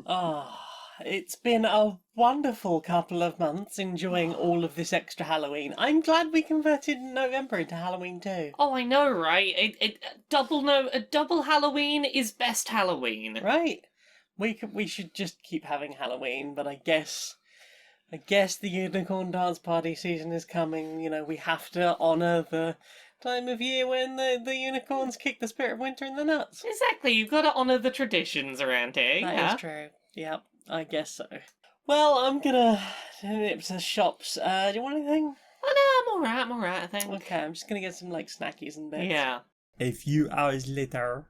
Oh, it's been a wonderful couple of months enjoying all of this extra Halloween. I'm glad we converted November into Halloween too. Oh, I know, right? A double Halloween is best Halloween. Right? We should just keep having Halloween, but I guess the unicorn dance party season is coming. You know, we have to honour the time of year when the unicorns kick the spirit of winter in the nuts. Exactly, you've got to honour the traditions around here. That is true. Yep, I guess so. Well, I'm gonna nip to the shops. Do you want anything? Oh no, I'm alright, I think. Okay, I'm just gonna get some like snackies and bits. Yeah. A few hours later.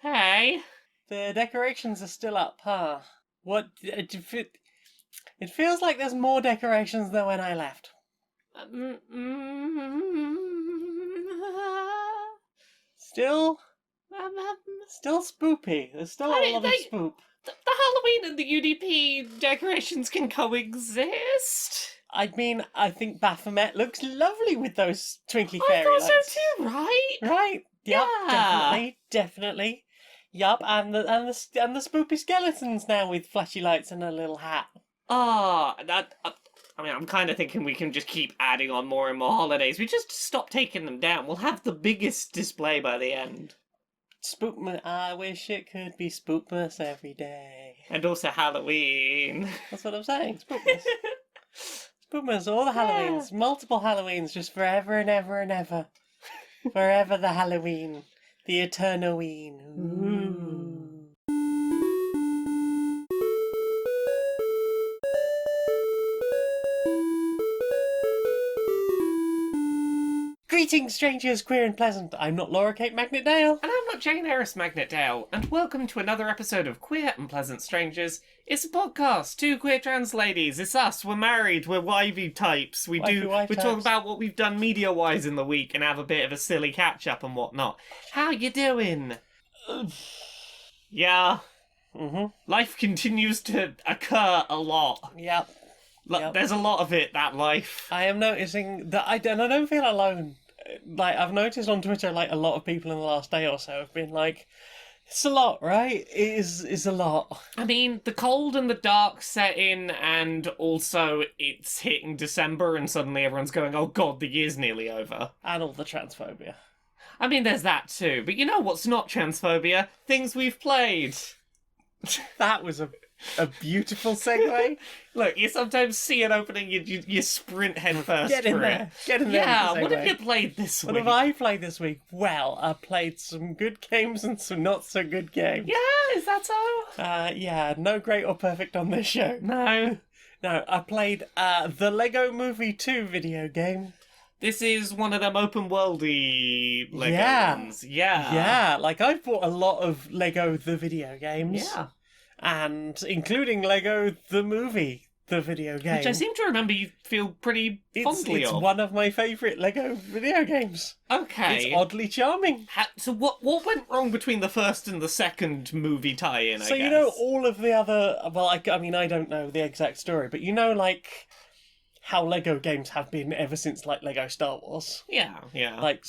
Hey. The decorations are still up, huh? What? It feels like there's more decorations than when I left. Still spoopy. There's still a lot of spoop. The Halloween and the UDP decorations can coexist. I mean, I think Baphomet looks lovely with those twinkly I fairy thought lights. so too, right? Right? Yep, Yeah. definitely. Yup, and the spoopy skeletons now with flashy lights and a little hat. I'm kind of thinking we can just keep adding on more and more holidays. We just stop taking them down. We'll have the biggest display by the end. Spookmas. I wish it could be Spookmas every day. And also Halloween. That's what I'm saying. Spookmas. Spookmas, all the Halloweens. Multiple Halloweens, just forever and ever and ever. Forever the Halloween. The Eternoween. Ooh. Greetings, strangers, queer and pleasant. I'm not Laura Kate Magnet Dale. And I'm not Jane Aerith Magnet Dale. And welcome to another episode of Queer and Pleasant Strangers. It's a podcast, two queer trans ladies. It's us. We're married. We're wifey types. We talk about what we've done media-wise in the week and have a bit of a silly catch-up and whatnot. How you doing? Yeah. Life continues to occur a lot. Yep. There's a lot of it, that life. I am noticing that I don't feel alone. Like, I've noticed on Twitter, like, a lot of people in the last day or so have been like, it's a lot, right? It's a lot. I mean, the cold and the dark set in, and also it's hitting December, and suddenly everyone's going, oh god, the year's nearly over. And all the transphobia. I mean, there's that too, but you know what's not transphobia? Things we've played. That was a beautiful segue. Look, you sometimes see an opening, you sprint headfirst. Get in there. Get in there. Yeah, what have you played this week? What have I played this week? Well, I played some good games and some not so good games. Yeah, is that so? Yeah, no great or perfect on this show. No, I played the Lego Movie 2 video game. This is one of them open worldy Lego ones. Yeah. Yeah, like I've bought a lot of Lego the video games. Yeah. And including Lego the Movie, the video game. Which I seem to remember you feel pretty fondly of. It's one of my favourite Lego video games. Okay. It's oddly charming. So what went wrong between the first and the second movie tie-in, I guess? So you know all of the other... Well, I mean, I don't know the exact story, but you know, like, how Lego games have been ever since, like, Lego Star Wars. Yeah. Like,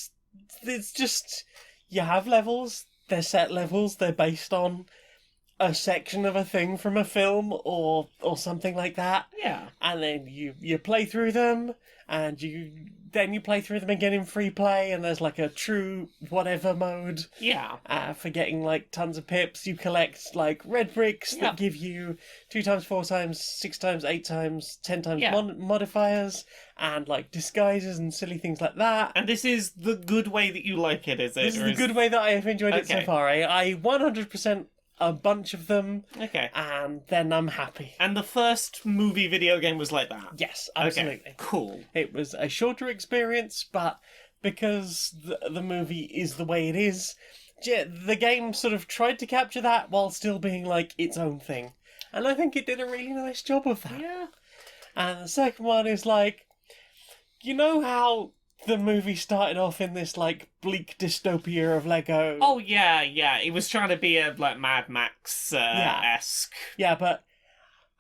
it's just... You have levels, they're set levels, they're based on a section of a thing from a film or something like that. Yeah. And then you play through them, and you play through them again in free play, and there's like a true whatever mode. Yeah. For getting like tons of pips. You collect like red bricks that give you 2 times, 4 times, 6 times, 8 times, 10 times modifiers, and like disguises and silly things like that. And this is the good way that you like it, is it? This is the good way that I have enjoyed it so far. I 100% a bunch of them. Okay. And then I'm happy. And the first movie video game was like that? Yes, absolutely. Okay, cool. It was a shorter experience, but because the movie is the way it is, the game sort of tried to capture that while still being like its own thing. And I think it did a really nice job of that. Yeah. And the second one is like, you know how the movie started off in this, like, bleak dystopia of Lego? Oh, yeah. It was trying to be a, like, Mad Max-esque. Yeah, but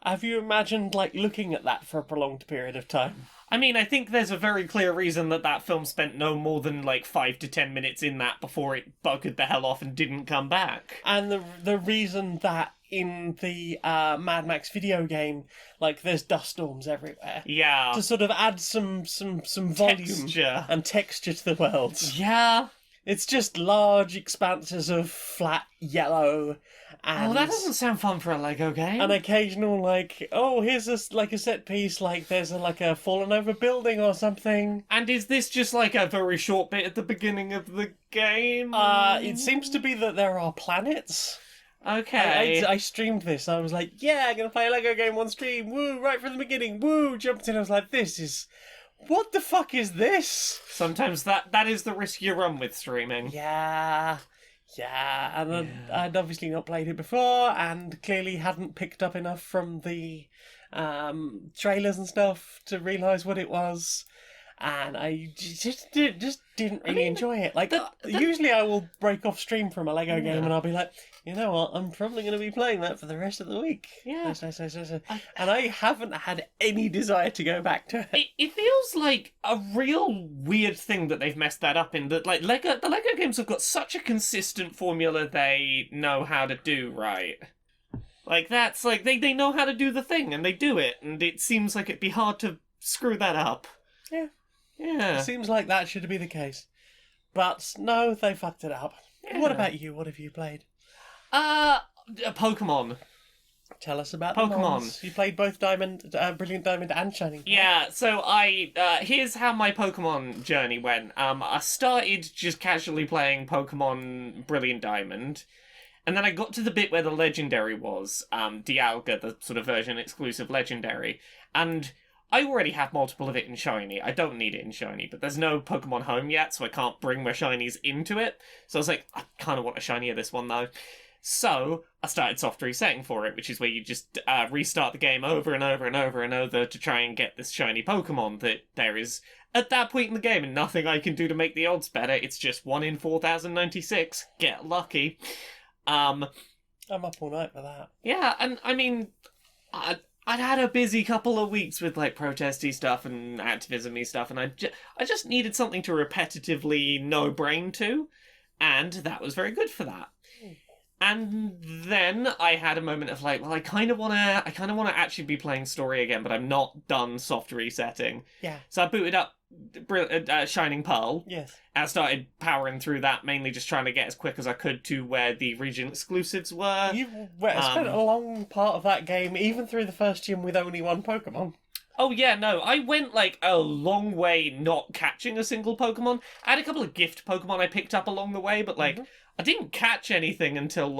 have you imagined, like, looking at that for a prolonged period of time? I mean, I think there's a very clear reason that film spent no more than, 5 to 10 minutes in that before it buggered the hell off and didn't come back. And the reason that in the Mad Max video game, there's dust storms everywhere. Yeah. To sort of add some volume Texture. and texture to the world. Yeah. It's just large expanses of flat yellow and... Oh, that doesn't sound fun for a Lego game. An occasional, here's a set piece, there's a fallen over building or something. And is this just a very short bit at the beginning of the game? It seems to be that there are planets. Okay. I streamed this. I was like, yeah, I'm going to play a Lego game on stream. Woo, right from the beginning. Woo, jumped in. I was like, this is... What the fuck is this? Sometimes that is the risk you run with streaming. Yeah. And I'd obviously not played it before, and clearly hadn't picked up enough from the trailers and stuff to realise what it was. And I just didn't really enjoy it. Usually I will break off stream from a Lego game and I'll be like, you know what, I'm probably going to be playing that for the rest of the week. Yeah. And I haven't had any desire to go back to it. It feels like a real weird thing that they've messed that up in, that the Lego games have got such a consistent formula they know how to do right. That's they know how to do the thing and they do it, and it seems like it'd be hard to screw that up. Yeah. Yeah. It seems like that should be the case. But no, they fucked it up. Yeah. What about you? What have you played? Pokemon. Tell us about Pokemon. You played both Brilliant Diamond and Shining Pearl. Yeah, so here's how my Pokemon journey went. I started just casually playing Pokemon Brilliant Diamond, and then I got to the bit where the Legendary was, Dialga, the sort of version exclusive Legendary, and I already have multiple of it in Shiny. I don't need it in Shiny, but there's no Pokemon Home yet, so I can't bring my Shinies into it. So I was like, I kind of want a Shiny of this one, though. So I started soft resetting for it, which is where you just restart the game over and over and over and over to try and get this shiny Pokemon that there is at that point in the game, and nothing I can do to make the odds better. It's just 1 in 4,096. Get lucky. I'm up all night for that. Yeah, and I mean, I'd had a busy couple of weeks with protesty stuff and activism-y stuff, and I just needed something to repetitively no brain to, and that was very good for that. And then I had a moment of I kind of want to actually be playing story again, but I'm not done soft resetting. Yeah. So I booted up Shining Pearl. Yes. And I started powering through that, mainly just trying to get as quick as I could to where the region exclusives were. You spent a long part of that game, even through the first gym, with only one Pokemon. Oh yeah, no, I went a long way not catching a single Pokemon. I had a couple of gift Pokemon I picked up along the way, but I didn't catch anything until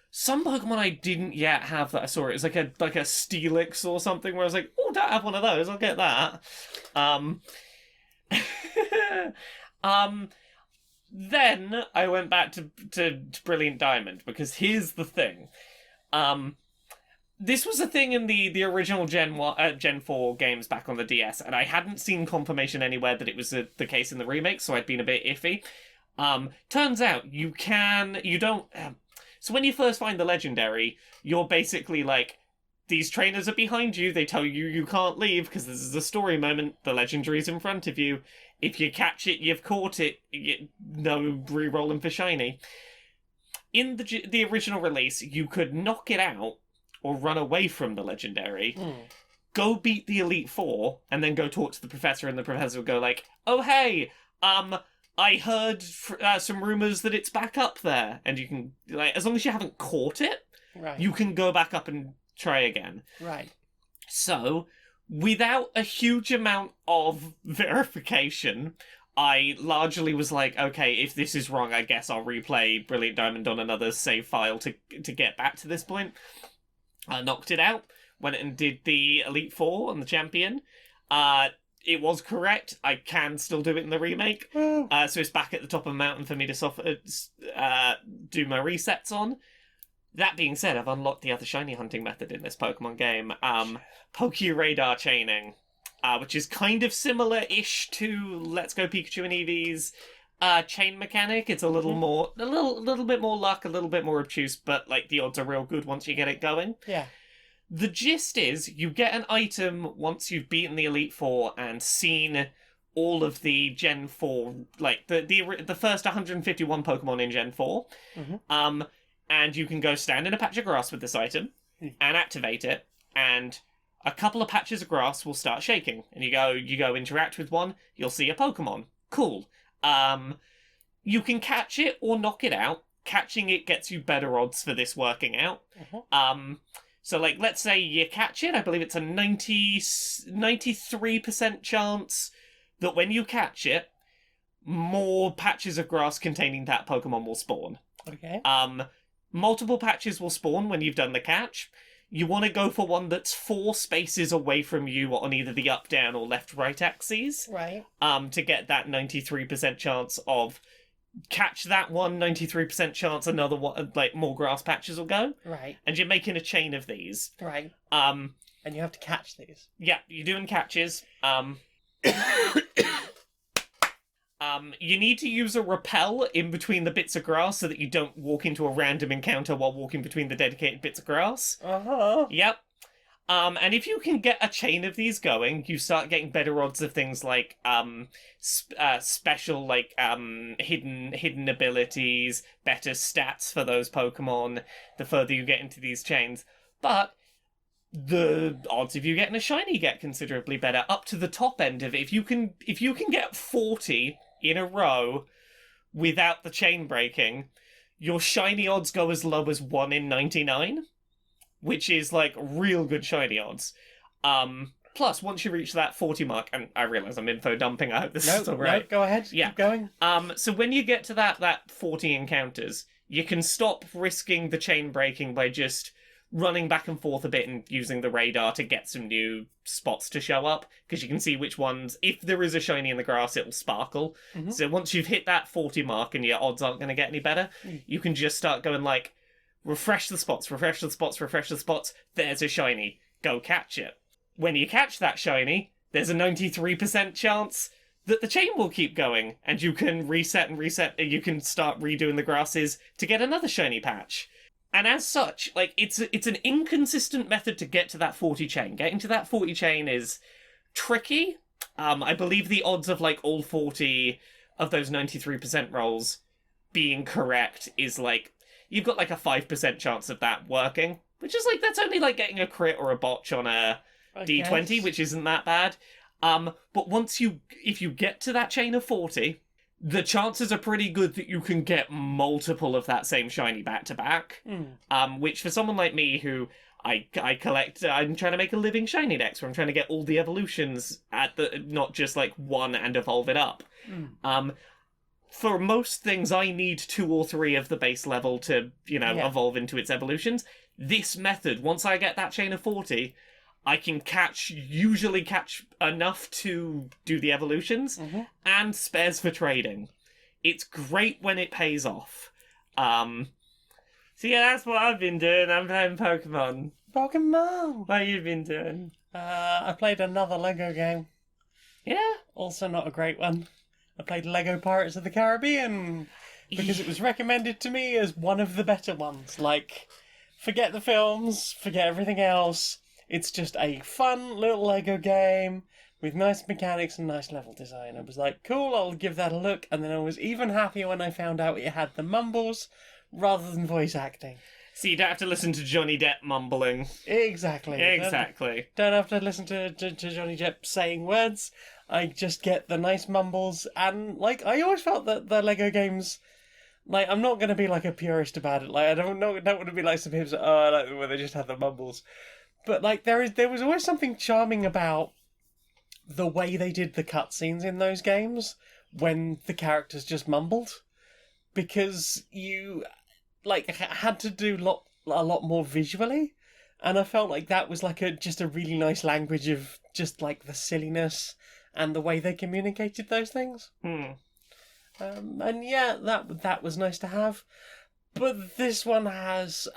some Pokemon I didn't yet have that I saw. It was like a Steelix or something where I was like, oh, don't have one of those, I'll get that. Then I went back to Brilliant Diamond, because here's the thing. This was a thing in the original Gen 4 games back on the DS, and I hadn't seen confirmation anywhere that it was the case in the remake, so I'd been a bit iffy. Turns out so when you first find the Legendary, you're basically these trainers are behind you, they tell you can't leave because this is a story moment, the Legendary's in front of you. If you catch it, you've caught it, no re-rolling for shiny. In the original release, you could knock it out or run away from the Legendary, go beat the Elite Four, and then go talk to the Professor, and the Professor would go oh hey, I heard some rumours that it's back up there, and you can, as long as you haven't caught it, right, you can go back up and try again. Right. So, without a huge amount of verification, I largely was okay, if this is wrong, I guess I'll replay Brilliant Diamond on another save file to get back to this point. I knocked it out, went and did the Elite Four on the Champion. It was correct. I can still do it in the remake. So it's back at the top of the mountain for me to do my resets on. That being said, I've unlocked the other shiny hunting method in this Pokemon game, Poke-Radar chaining, which is kind of similar-ish to Let's Go Pikachu and Eevee's chain mechanic. It's a little bit more luck, a little bit more obtuse, but the odds are real good once you get it going. Yeah. The gist is, you get an item once you've beaten the Elite Four and seen all of the Gen 4, like the first 151 Pokemon in Gen 4. Mm-hmm. And you can go stand in a patch of grass with this item and activate it, and a couple of patches of grass will start shaking. And you go interact with one, you'll see a Pokemon. Cool. You can catch it or knock it out. Catching it gets you better odds for this working out. Mm-hmm. So, like, let's say you catch it, I believe it's a 93% chance that when you catch it, more patches of grass containing that Pokemon will spawn. Okay. Multiple patches will spawn when you've done the catch. You want to go for one that's 4 spaces away from you on either the up, down, or left, right axes. Right. To get that 93% chance of catch that one, 93% chance another one, like, more grass patches will go. Right. And you're making a chain of these. Right. And you have to catch these. Yeah, you're doing catches. You need to use a repel in between the bits of grass so that you don't walk into a random encounter while walking between the dedicated bits of grass. Uh-huh. Yep. And if you can get a chain of these going, you start getting better odds of things like special, like hidden abilities, better stats for those Pokemon the further you get into these chains. But the odds of you getting a shiny get considerably better, up to the top end of it. If you can get 40 in a row without the chain breaking, your shiny odds go as low as 1 in 99. Which is, like, real good shiny odds. Plus, once you reach that 40 mark, and I realise I'm info dumping, I hope this is all right. No, go ahead. Yeah. Keep going. So when you get to that 40 encounters, you can stop risking the chain breaking by just running back and forth a bit and using the radar to get some new spots to show up, because you can see which ones, if there is a shiny in the grass, it'll sparkle. Mm-hmm. So once you've hit that 40 mark and your odds aren't going to get any better, you can just start going, like, refresh the spots, there's a shiny, go catch it. When you catch that shiny, there's a 93% chance that the chain will keep going, and you can reset, you can start redoing the grasses to get another shiny patch. And as such, like, it's an inconsistent method to get to that 40 chain. Getting to that 40 chain is tricky. I believe the odds of, like, all 40 of those 93% rolls being correct is, like, you've got, like, a 5% chance of that working, which is, like, that's only, like, getting a crit or a botch on a D20, which isn't that bad. But if you get to that chain of 40, the chances are pretty good that you can get multiple of that same shiny back to back. Which for someone like me who I collect, I'm trying to make a living shiny dex where I'm trying to get all the evolutions not just, like, one and evolve it up. For most things, I need 2 or 3 of the base level to, evolve into its evolutions. This method, once I get that chain of 40, I can usually catch enough to do the evolutions, and spares for trading. It's great when it pays off. So yeah, that's what I've been doing. I'm playing Pokemon. Pokemon! What have you been doing? I played another Lego game. Yeah? Also not a great one. I played Lego Pirates of the Caribbean because it was recommended to me as one of the better ones. Like, forget the films, forget everything else. It's just a fun little Lego game with nice mechanics and nice level design. I was like, cool, I'll give that a look. And then I was even happier when I found out it had the mumbles rather than voice acting. So you don't have to listen to Johnny Depp mumbling. Exactly. Don't have to listen to Johnny Depp saying words. I just get the nice mumbles, and, like, I always felt that the Lego games, like, I'm not going to be, like, a purist about it. Like, I don't want to be like some people say, I like the way they just have the mumbles. But, like, there was always something charming about the way they did the cutscenes in those games when the characters just mumbled. Because you, like, had to do a lot more visually. And I felt like that was, like, just a really nice language of just, like, the silliness and the way they communicated those things. And yeah, that was nice to have. But this one has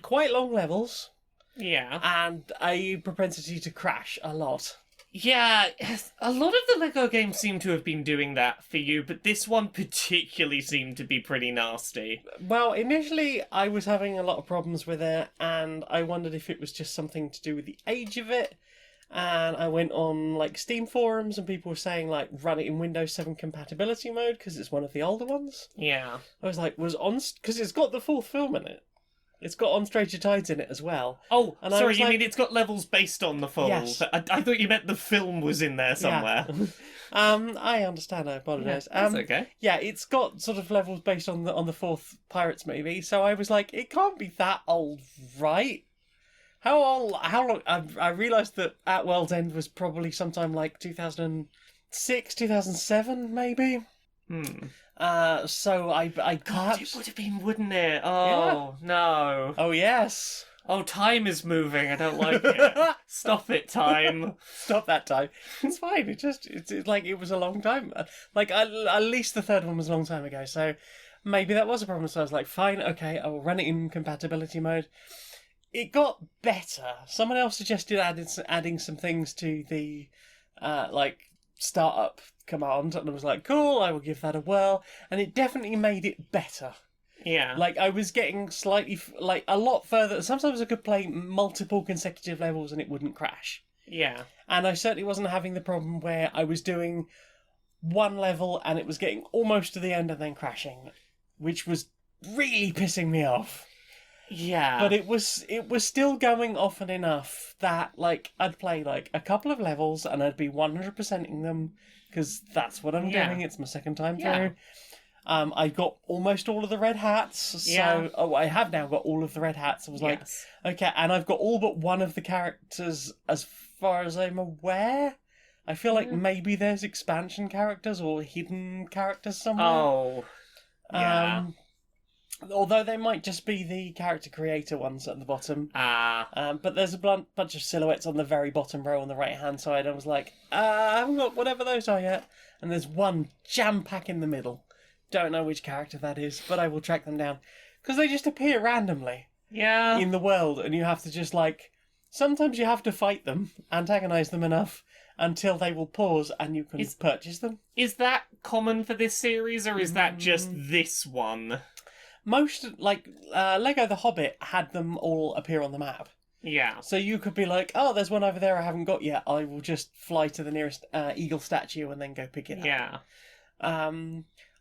quite long levels. Yeah. And a propensity to crash a lot. Yeah, a lot of the Lego games seem to have been doing that for you, but this one particularly seemed to be pretty nasty. Well, initially I was having a lot of problems with it, and I wondered if it was just something to do with the age of it. And I went on like Steam forums, and people were saying like run it in Windows 7 compatibility mode because it's one of the older ones. Yeah. I was like, because it's got the full film in it. It's got On Stranger Tides in it as well. Oh, And sorry, you mean it's got levels based on the full? Yes. I thought you meant the film was in there somewhere. Yeah. I understand. I apologise. That's okay. Yeah, it's got sort of levels based on the fourth Pirates movie. So I was like, it can't be that old, right? How old? How long? I realised that At World's End was probably sometime like 2006, 2007, maybe. So I God, perhaps... it would have been, wouldn't it? Oh, no. Oh, yes. Oh, time is moving. I don't like it. Stop it, time. Stop that time. It's fine. It's like it was a long time. Like at least the third one was a long time ago. So maybe that was a problem. So I was like, fine, okay, I will run it in compatibility mode. It got better. Someone else suggested adding some things to the like startup command, and I was like, cool, I will give that a whirl, and it definitely made it better. Yeah. Like, I was getting slightly, like, a lot further. Sometimes I could play multiple consecutive levels and it wouldn't crash. Yeah. And I certainly wasn't having the problem where I was doing one level and it was getting almost to the end and then crashing, which was really pissing me off. Yeah. But it was still going often enough that, like, I'd play, like, a couple of levels and I'd be 100%ing them, because that's what I'm doing. It's my second time through. I got almost all of the red hats, so I have now got all of the red hats. I was like, okay, and I've got all but one of the characters as far as I'm aware. I feel like maybe there's expansion characters or hidden characters somewhere. Oh, yeah. Although they might just be the character creator ones at the bottom. But there's a bunch of silhouettes on the very bottom row on the right-hand side. I was like, I haven't got whatever those are yet. And there's one jam-pack in the middle. Don't know which character that is, but I will track them down. Because they just appear randomly in the world, and you have to just, like... Sometimes you have to fight them, antagonise them enough, until they will pause and you can purchase them. Is that common for this series, or is that just this one? Most, like, Lego The Hobbit had them all appear on the map. Yeah. So you could be like, oh, there's one over there I haven't got yet. I will just fly to the nearest eagle statue and then go pick it up. Yeah.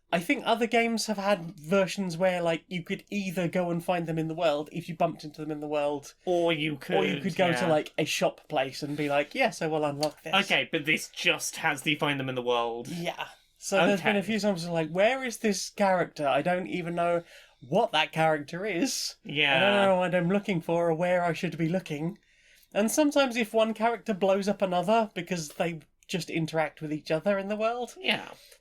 I think other games have had versions where, like, you could either go and find them in the world if you bumped into them in the world, or you could go to, like, a shop place and be like, yes, I will unlock this. Okay, but this just has the find them in the world. Yeah. So there's been a few times like, where is this character? I don't even know what that character is. Yeah. I don't know what I'm looking for or where I should be looking. And sometimes if one character blows up another because they just interact with each other in the world,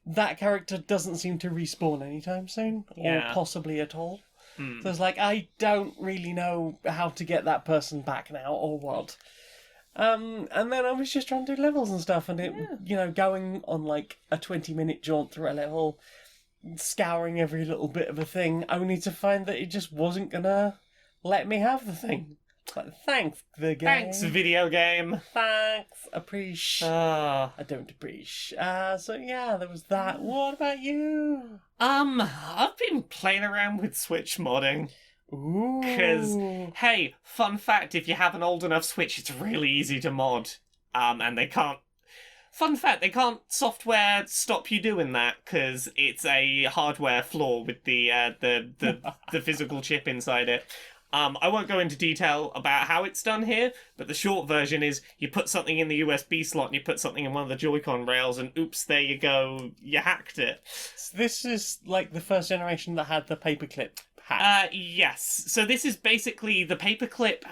that character doesn't seem to respawn anytime soon, or possibly at all. So it's like, I don't really know how to get that person back now, or what. And then I was just trying to do levels and stuff, and it, going on like a 20-minute jaunt through a level, scouring every little bit of a thing, only to find that it just wasn't gonna let me have the thing. Like, thanks, the game. Thanks, video game. Thanks, appreciate. I don't appreciate. So yeah, there was that. What about you? I've been playing around with Switch modding. Ooh. Because, hey, fun fact, if you have an old enough Switch, it's really easy to mod. And they can't... Fun fact, they can't software stop you doing that, because it's a hardware flaw with the physical chip inside it. I won't go into detail about how it's done here, but the short version is you put something in the USB slot and you put something in one of the Joy-Con rails and oops, there you go, you hacked it. So this is like the first generation that had the paperclip hack. Yes. So this is basically the paperclip...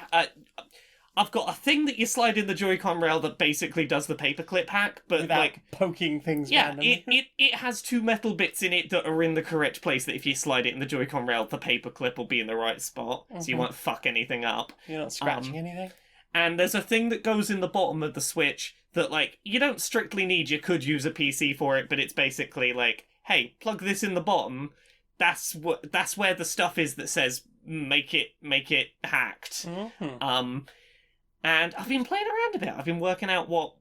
I've got a thing that you slide in the Joy-Con rail that basically does the paperclip hack, but without like poking things randomly. it has two metal bits in it that are in the correct place that if you slide it in the Joy-Con rail, the paperclip will be in the right spot, so you won't fuck anything up. You're not scratching anything? And there's a thing that goes in the bottom of the Switch that, like, you don't strictly need, you could use a PC for it, but it's basically like, hey, plug this in the bottom, that's where the stuff is that says make it hacked. Mm-hmm. And I've been playing around a bit. I've been working out what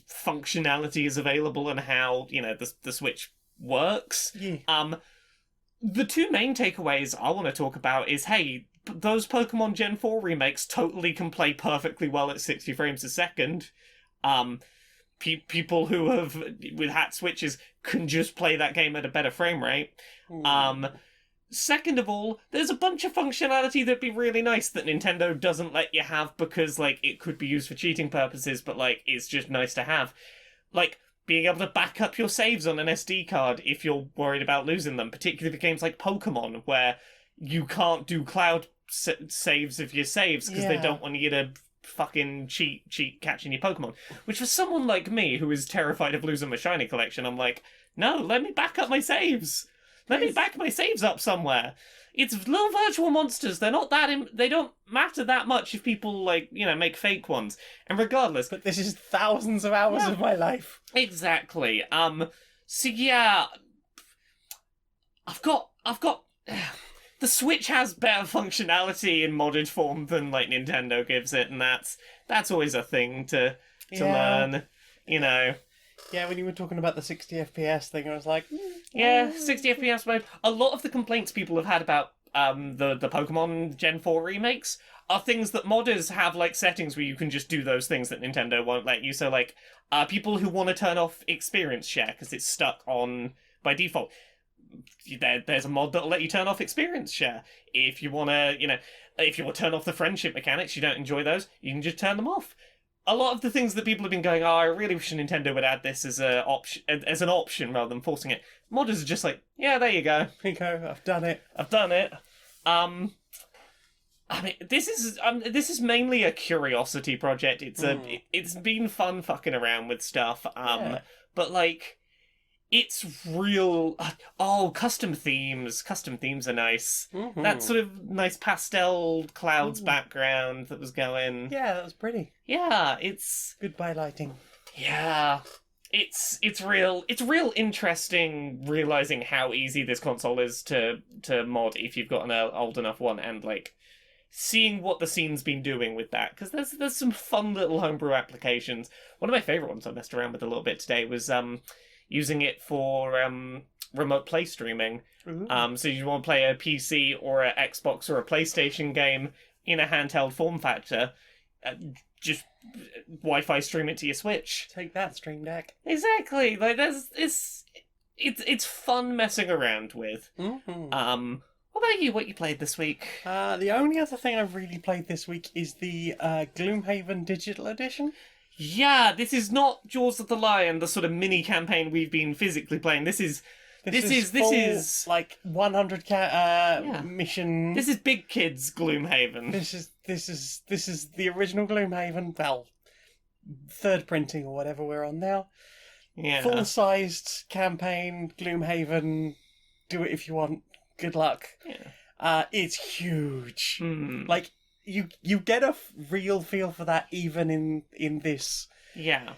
functionality is available and how, the Switch works. Yeah. The two main takeaways I want to talk about is, hey, those Pokemon Gen 4 remakes totally can play perfectly well at 60 frames a second. People who have, with hat switches, can just play that game at a better frame rate. Second of all, there's a bunch of functionality that'd be really nice that Nintendo doesn't let you have because, it could be used for cheating purposes, but, it's just nice to have. Being able to back up your saves on an SD card if you're worried about losing them, particularly for games like Pokemon, where you can't do cloud saves of your saves because they don't want you to fucking cheat catching your Pokemon. Which for someone like me, who is terrified of losing my shiny collection, I'm like, no, let me back up my saves. Let me back my saves up somewhere. It's little virtual monsters. They're not they don't matter that much if people, make fake ones. And regardless... But this is thousands of hours of my life. Exactly. So yeah... I've got... The Switch has better functionality in modded form than, Nintendo gives it, and that's always a thing to learn, Yeah, when you were talking about the 60 FPS thing, I was like... Yeah, 60 FPS mode. A lot of the complaints people have had about the Pokemon Gen 4 remakes are things that modders have, settings where you can just do those things that Nintendo won't let you. So, people who want to turn off experience share because it's stuck on by default. There's a mod that'll let you turn off experience share. If you want to, if you want to turn off the friendship mechanics, you don't enjoy those, you can just turn them off. A lot of the things that people have been going, I really wish Nintendo would add this as an option rather than forcing it. Modders are just like, yeah, there you go. There you go, I've done it. This is mainly a curiosity project. It's been fun fucking around with stuff. But it's real. Custom themes. Custom themes are nice. Mm-hmm. That sort of nice pastel clouds background that was going. Yeah, that was pretty. Yeah, it's goodbye lighting. Yeah, it's real. It's real interesting realizing how easy this console is to mod if you've got an old enough one, and seeing what the scene's been doing with that, because there's some fun little homebrew applications. One of my favorite ones I messed around with a little bit today was using it for remote play streaming. So you want to play a PC or an Xbox or a PlayStation game in a handheld form factor, just Wi-Fi stream it to your Switch. Take that, Stream Deck. Exactly. It's fun messing around with. What about you? What you played this week? The only other thing I've really played this week is the Gloomhaven Digital Edition. Yeah, this is not Jaws of the Lion, the sort of mini campaign we've been physically playing. This is 100 mission. This is big kids Gloomhaven. This is the original Gloomhaven. Well, third printing or whatever we're on now. Yeah. Full-sized campaign Gloomhaven. Do it if you want. Good luck. Yeah. It's huge. You get a real feel for that even in this. Yeah.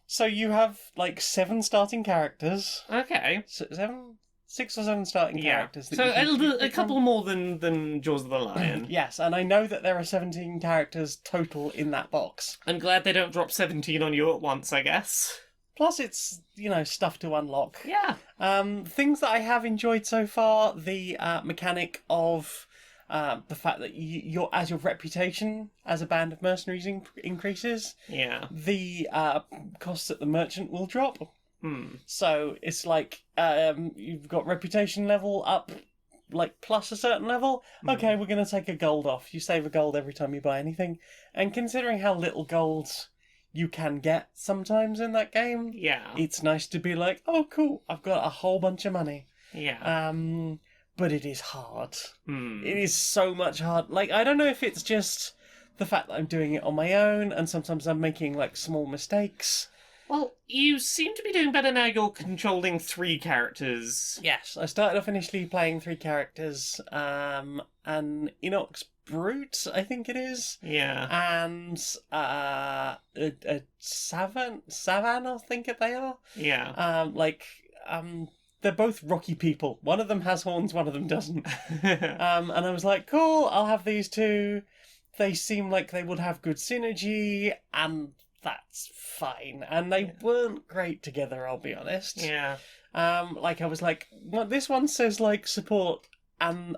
So you have 7 starting characters. Okay. 6 or 7 starting characters. So a couple more than Jaws of the Lion. Yes, and I know that there are 17 characters total in that box. I'm glad they don't drop 17 on you at once, I guess. Plus, it's stuff to unlock. Yeah. Things that I have enjoyed so far: the mechanic of the fact that as your reputation as a band of mercenaries increases, the costs at the merchant will drop. So it's you've got reputation level up, plus a certain level. Okay, we're going to take a gold off. You save a gold every time you buy anything. And considering how little gold you can get sometimes in that game, it's nice to be like, oh cool, I've got a whole bunch of money. But it is hard. It is so much hard. I don't know if it's just the fact that I'm doing it on my own and sometimes I'm making small mistakes. Well, you seem to be doing better now you're controlling 3 characters. Yes, I started off initially playing 3 characters. An Inox Brute, I think it is. Yeah. And a Savan, I think they are. Yeah. They're both rocky people. One of them has horns, one of them doesn't. And I was like, cool, I'll have these 2. They seem like they would have good synergy, and that's fine. And they weren't great together, I'll be honest. Yeah. Like I was like, well, this one says like support and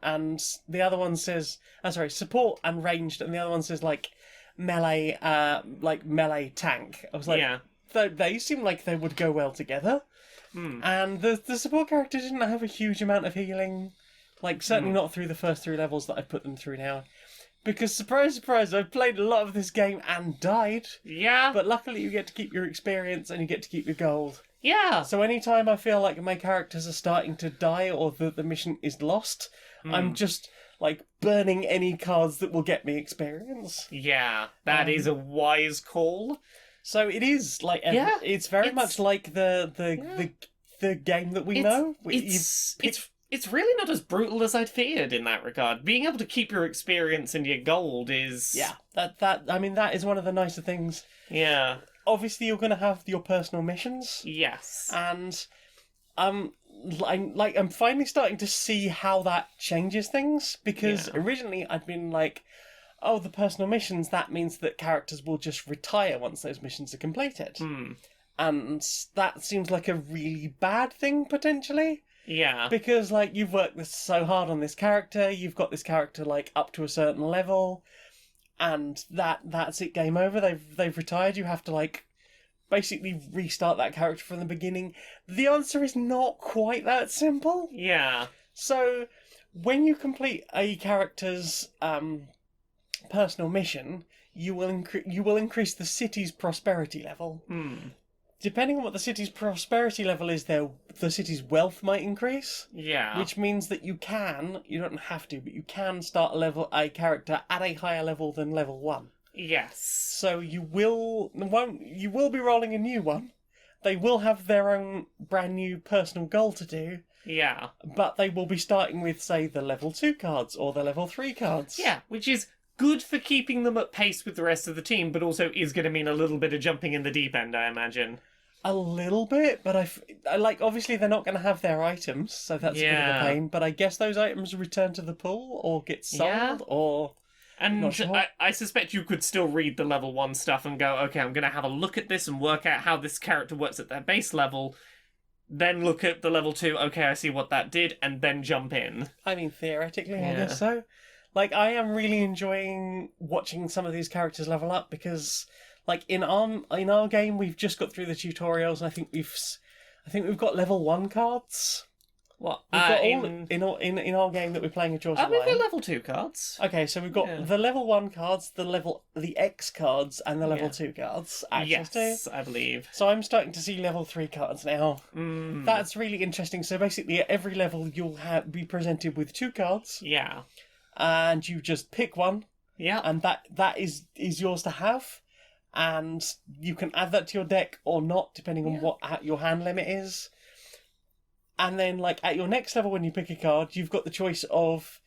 the other one says, support and ranged, and the other one says like melee tank. I was like, yeah. They seem like they would go well together. And the support character didn't have a huge amount of healing, like certainly not through the first 3 levels that I've put them through now. Because, surprise, surprise, I've played a lot of this game and died. Yeah. But luckily you get to keep your experience and you get to keep your gold. Yeah. So anytime I feel like my characters are starting to die or the mission is lost, I'm just, like, burning any cards that will get me experience. Yeah, that is a wise call. So it is, like, it's very much like the game that we know. It's really not as brutal as I'd feared in that regard. Being able to keep your experience and your gold is... Yeah, that is one of the nicer things. Yeah. Obviously, you're going to have your personal missions. Yes. And I'm finally starting to see how that changes things. Because originally I'd been like, oh, the personal missions, that means that characters will just retire once those missions are completed. And that seems like a really bad thing, potentially. Yeah. Because, like, you've worked so hard on this character, you've got this character, like, up to a certain level, and that's it, game over. They've retired. You have to, like, basically restart that character from the beginning. The answer is not quite that simple. Yeah. So, when you complete a character's personal mission, you will increase the city's prosperity level. Depending on what the city's prosperity level is, the city's wealth might increase. Yeah. Which means that you don't have to, but you can start a character at a higher level than level 1. Yes. So you will be rolling a new one. They will have their own brand new personal goal to do. Yeah. But they will be starting with, say, the level 2 cards or the level 3 cards. Yeah, which is good for keeping them at pace with the rest of the team, but also is going to mean a little bit of jumping in the deep end, I imagine. A little bit, but I like, obviously they're not going to have their items, so that's a bit of a pain, but I guess those items return to the pool, or get sold, or... And not sure. I suspect you could still read the level 1 stuff and go, okay, I'm going to have a look at this and work out how this character works at their base level, then look at the level 2, okay, I see what that did, and then jump in. I mean, theoretically, I guess so. Like, I am really enjoying watching some of these characters level up, because... Like, in our game, we've just got through the tutorials, and I think we've got level 1 cards. What? We've got in our game that we're playing at Jaws We've got level 2 cards. Okay, so we've got the level 1 cards, the X cards, and the level 2 cards. Yes, I believe. So I'm starting to see level 3 cards now. That's really interesting. So basically, at every level, you'll be presented with 2 cards. Yeah. And you just pick one. Yeah. And that is yours to have. And you can add that to your deck or not, depending on what your hand limit is. And then, like, at your next level, when you pick a card, you've got the choice of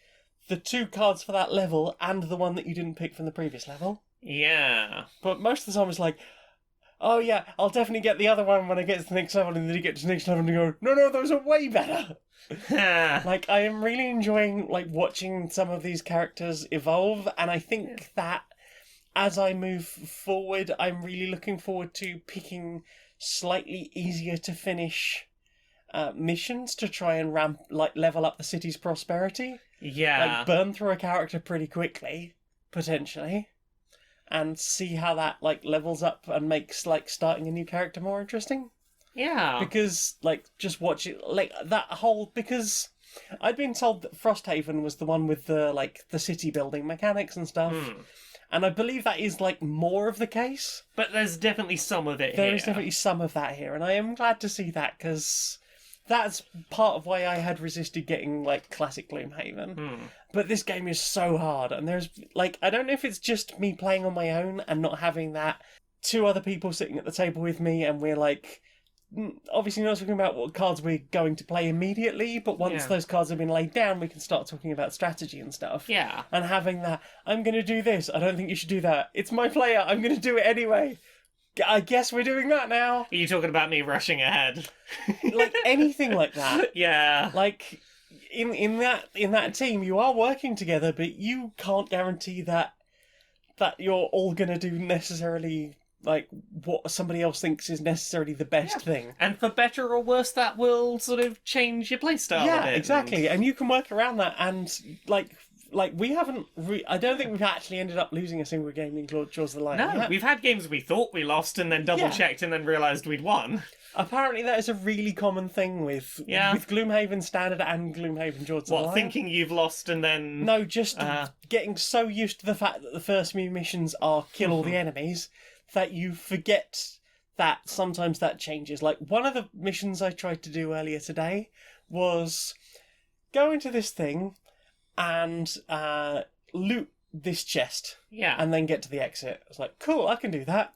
the 2 cards for that level and the one that you didn't pick from the previous level. Yeah. But most of the time it's like, oh yeah, I'll definitely get the other one when I get to the next level, and then you get to the next level and you go, no, those are way better. Like, I am really enjoying, like, watching some of these characters evolve, and I think that as I move forward, I'm really looking forward to picking slightly easier to finish missions to try and level up the city's prosperity. Yeah. Like, burn through a character pretty quickly, potentially, and see how that, like, levels up and makes, like, starting a new character more interesting. Yeah. Because, like, just watch it, like, because I'd been told that Frosthaven was the one with the city building mechanics and stuff. And I believe that is, like, more of the case. But there's definitely some of it here. There is definitely some of that here, and I am glad to see that, because that's part of why I had resisted getting, like, classic Gloomhaven. But this game is so hard, and there's, like, I don't know if it's just me playing on my own and not having that 2 other people sitting at the table with me, and we're, like, obviously not talking about what cards we're going to play immediately, but once those cards have been laid down, we can start talking about strategy and stuff. Yeah. And having that, I'm going to do this, I don't think you should do that. It's my player, I'm going to do it anyway. I guess we're doing that now. Are you talking about me rushing ahead? Like, anything like that. Yeah. Like, in that team, you are working together, but you can't guarantee that that you're all gonna do necessarily like what somebody else thinks is necessarily the best thing. And for better or worse, that will sort of change your playstyle a bit. Exactly. And you can work around that, and like we haven't. I don't think we've actually ended up losing a single game in Jaws of the Lion. No, yet. we've had games we thought we lost and then double checked and then realised we'd won. Apparently, that is a really common thing with Gloomhaven Standard and Gloomhaven Jaws of the Lion. What, thinking you've lost and then... No, just getting so used to the fact that the first few missions are kill all the enemies that you forget that sometimes that changes. Like, one of the missions I tried to do earlier today was go into this thing and loot this chest. Yeah. And then get to the exit. I was like, cool, I can do that.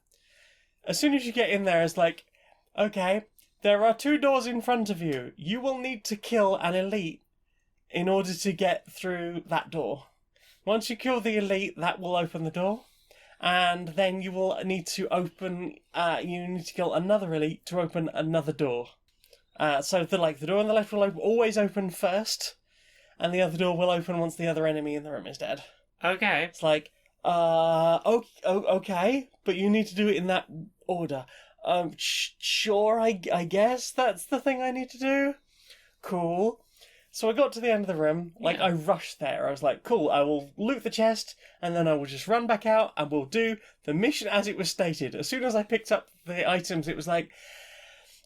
As soon as you get in there, it's like, okay, there are 2 doors in front of you. You will need to kill an elite in order to get through that door. Once you kill the elite, that will open the door. And then you will need to open, you need to kill another elite to open another door. So the door on the left will always open first, and the other door will open once the other enemy in the room is dead. Okay. It's like, okay, but you need to do it in that order. Sure, I guess that's the thing I need to do. Cool. So I got to the end of the room, I rushed there. I was like, cool, I will loot the chest, and then I will just run back out, and we'll do the mission as it was stated. As soon as I picked up the items, it was like,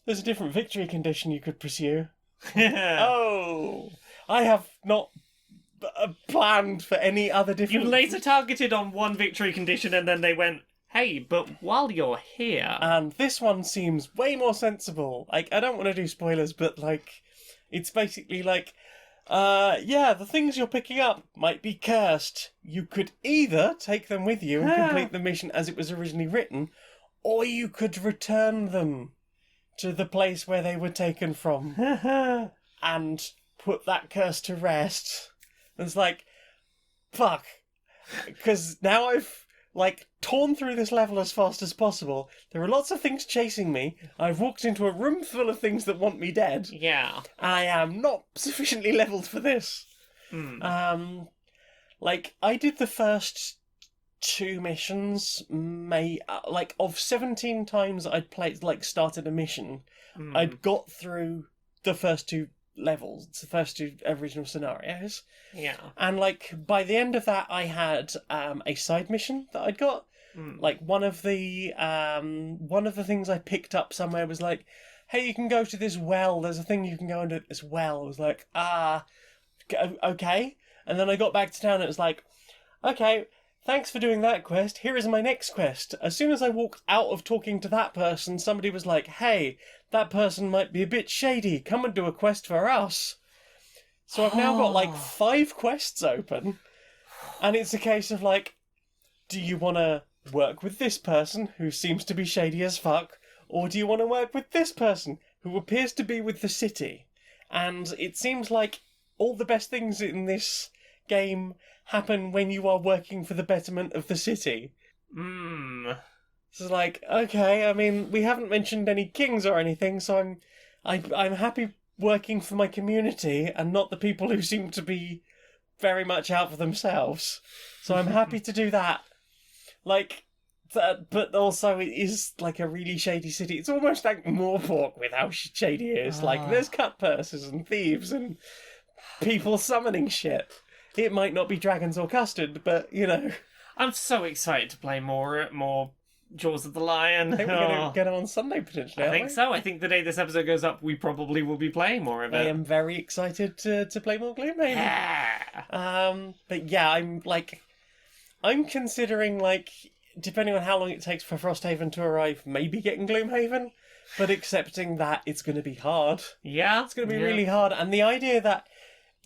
there's a different victory condition you could pursue. Oh, I have not planned for any other different... You laser targeted on one victory condition, and then they went, hey, but while you're here... And this one seems way more sensible. I don't want to do spoilers, but, it's basically the things you're picking up might be cursed. You could either take them with you and complete the mission as it was originally written, or you could return them to the place where they were taken from and put that curse to rest. And it's like, fuck. Because now I've, torn through this level as fast as possible. There are lots of things chasing me. I've walked into a room full of things that want me dead. Yeah. I am not sufficiently leveled for this. I did the first 2 missions, of 17 times I'd played, started a mission, I'd got through the first 2 levels, the first 2 original scenarios. Yeah. And, by the end of that, I had a side mission that I'd got. One of the things I picked up somewhere was hey, you can go to this well, there's a thing you can go into this well. I was like, okay. And then I got back to town and it was like, okay, thanks for doing that quest, here is my next quest. As soon as I walked out of talking to that person, somebody was like, hey, that person might be a bit shady, come and do a quest for us. So I've now got 5 quests open, and it's a case of do you want to work with this person who seems to be shady as fuck, or do you want to work with this person who appears to be with the city? And it seems like all the best things in this game happen when you are working for the betterment of the city. So okay, I mean, we haven't mentioned any kings or anything, so I'm happy working for my community and not the people who seem to be very much out for themselves. So I'm happy to do that. But also it is a really shady city. It's almost like Morpork with how shady it is. There's cut purses and thieves and people summoning shit. It might not be dragons or custard, but I'm so excited to play more Jaws of the Lion. I think we're going to get them on Sunday potentially. I think so. I think the day this episode goes up, we probably will be playing more of it. I am very excited to play more Gloomhaven. Yeah. But yeah, I'm considering depending on how long it takes for Frosthaven to arrive, maybe getting Gloomhaven, but accepting that it's going to be hard. Yeah. It's going to be really hard. And the idea that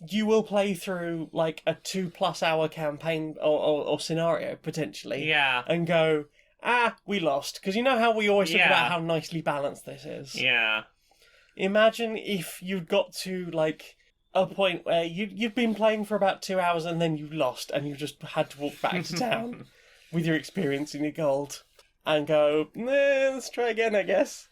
you will play through a 2+ hour campaign or scenario potentially. Yeah. And go, we lost. Because you know how we always talk about how nicely balanced this is. Yeah. Imagine if you'd got to a point where you'd been playing for about 2 hours and then you lost and you just had to walk back to town with your experience and your gold and go, let's try again, I guess.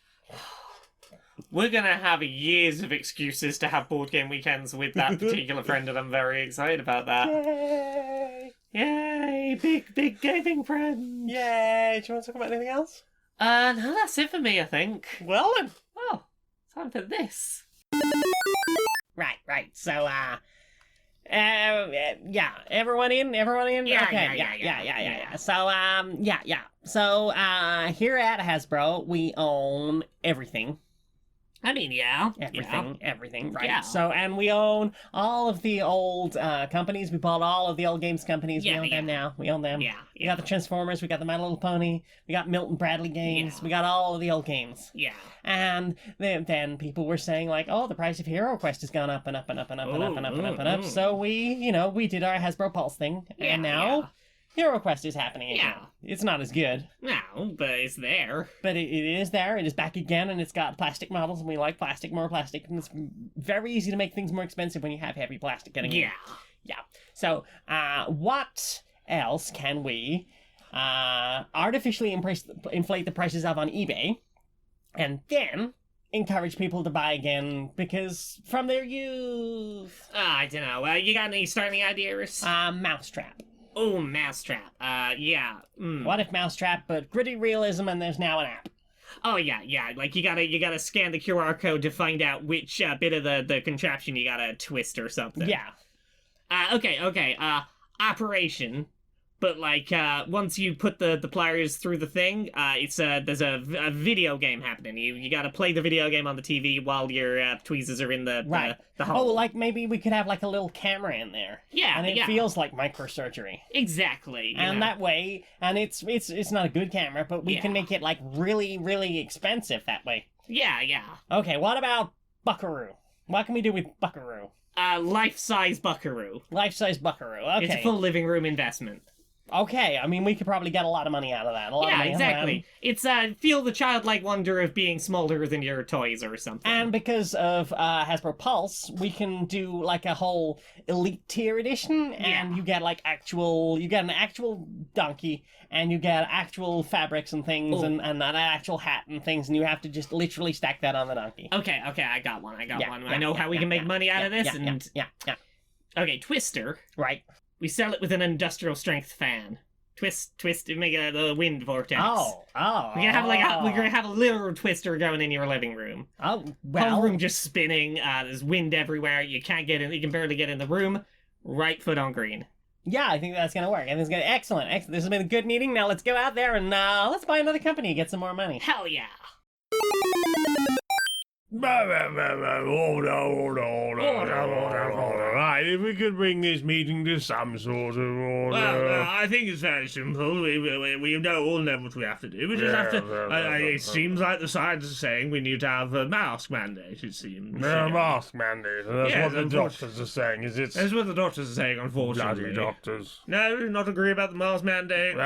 We're going to have years of excuses to have board game weekends with that particular friend, and I'm very excited about that. Yay! Yay, big gaming friend. Yay! Do you want to talk about anything else? No, that's it for me, I think. Well then. Oh, time for this. Right. So, yeah, everyone in? Yeah, okay, yeah. So, So, here at Hasbro, we own everything. I mean, yeah. Everything, right? Yeah. So, and we own all of the old companies. We bought all of the old games companies. We own them now. We own them. Yeah. We got the Transformers. We got the My Little Pony. We got Milton Bradley games. We got all of the old games. Yeah. And then people were saying like, oh, the price of Hero Quest has gone up and up and up and up and up and up and up and up. So we did our Hasbro Pulse thing, and now Hero Quest is happening again. Yeah. It's not as good. No, but it's there. But it is there. It is back again, and it's got plastic models, and we like more plastic. And it's very easy to make things more expensive when you have heavy plastic getting in. Yeah. So, what else can we artificially inflate the prices of on eBay, and then encourage people to buy again because from their youth? I don't know. You got any starting ideas? Mousetrap. Oh, Mousetrap. Yeah. What if Mousetrap, but gritty realism, and there's now an app? Oh, yeah. Like, you gotta scan the QR code to find out which bit of the contraption you gotta twist or something. Yeah. Okay. Operation. But, like, once you put the pliers through the thing, there's a video game happening. You gotta play the video game on the TV while your tweezers are in the hole. Oh, like maybe we could have like a little camera in there. Yeah, and it feels like microsurgery. Exactly. And that way, and it's not a good camera, but we can make it like really, really expensive that way. Yeah. Okay, what about Buckaroo? What can we do with Buckaroo? Life-size Buckaroo. Life-size Buckaroo. Okay. It's a full living room investment. Okay, I mean, we could probably get a lot of money out of that. Exactly. It's feel the childlike wonder of being smaller than your toys or something. And because of Hasbro Pulse, we can do like a whole elite tier edition, and you get an actual donkey, and you get actual fabrics and things, and an actual hat and things, and you have to just literally stack that on the donkey. Okay, I got one. I know how we can make money out of this. Yeah. Okay, Twister. Right. We sell it with an industrial strength fan. Twist, make a wind vortex. Oh. We're gonna have a literal twister going in your living room. Oh, well. Whole room just spinning. There's wind everywhere. You can't get in. You can barely get in the room. Right foot on green. Yeah, I think that's gonna work. I think it's gonna excellent. This has been a good meeting. Now let's go out there and let's buy another company and get some more money. Hell yeah. Hold on. Right, if we could bring this meeting to some sort of order. Well, I think it's very simple. We all know what we have to do. We just have to. It seems like the science is saying we need to have a mask mandate. It seems. Mask mandate. That's Yes, what the doctors are saying. Is it? That's what the doctors are saying. Unfortunately, Bloody doctors. No, not agree about the mask mandate.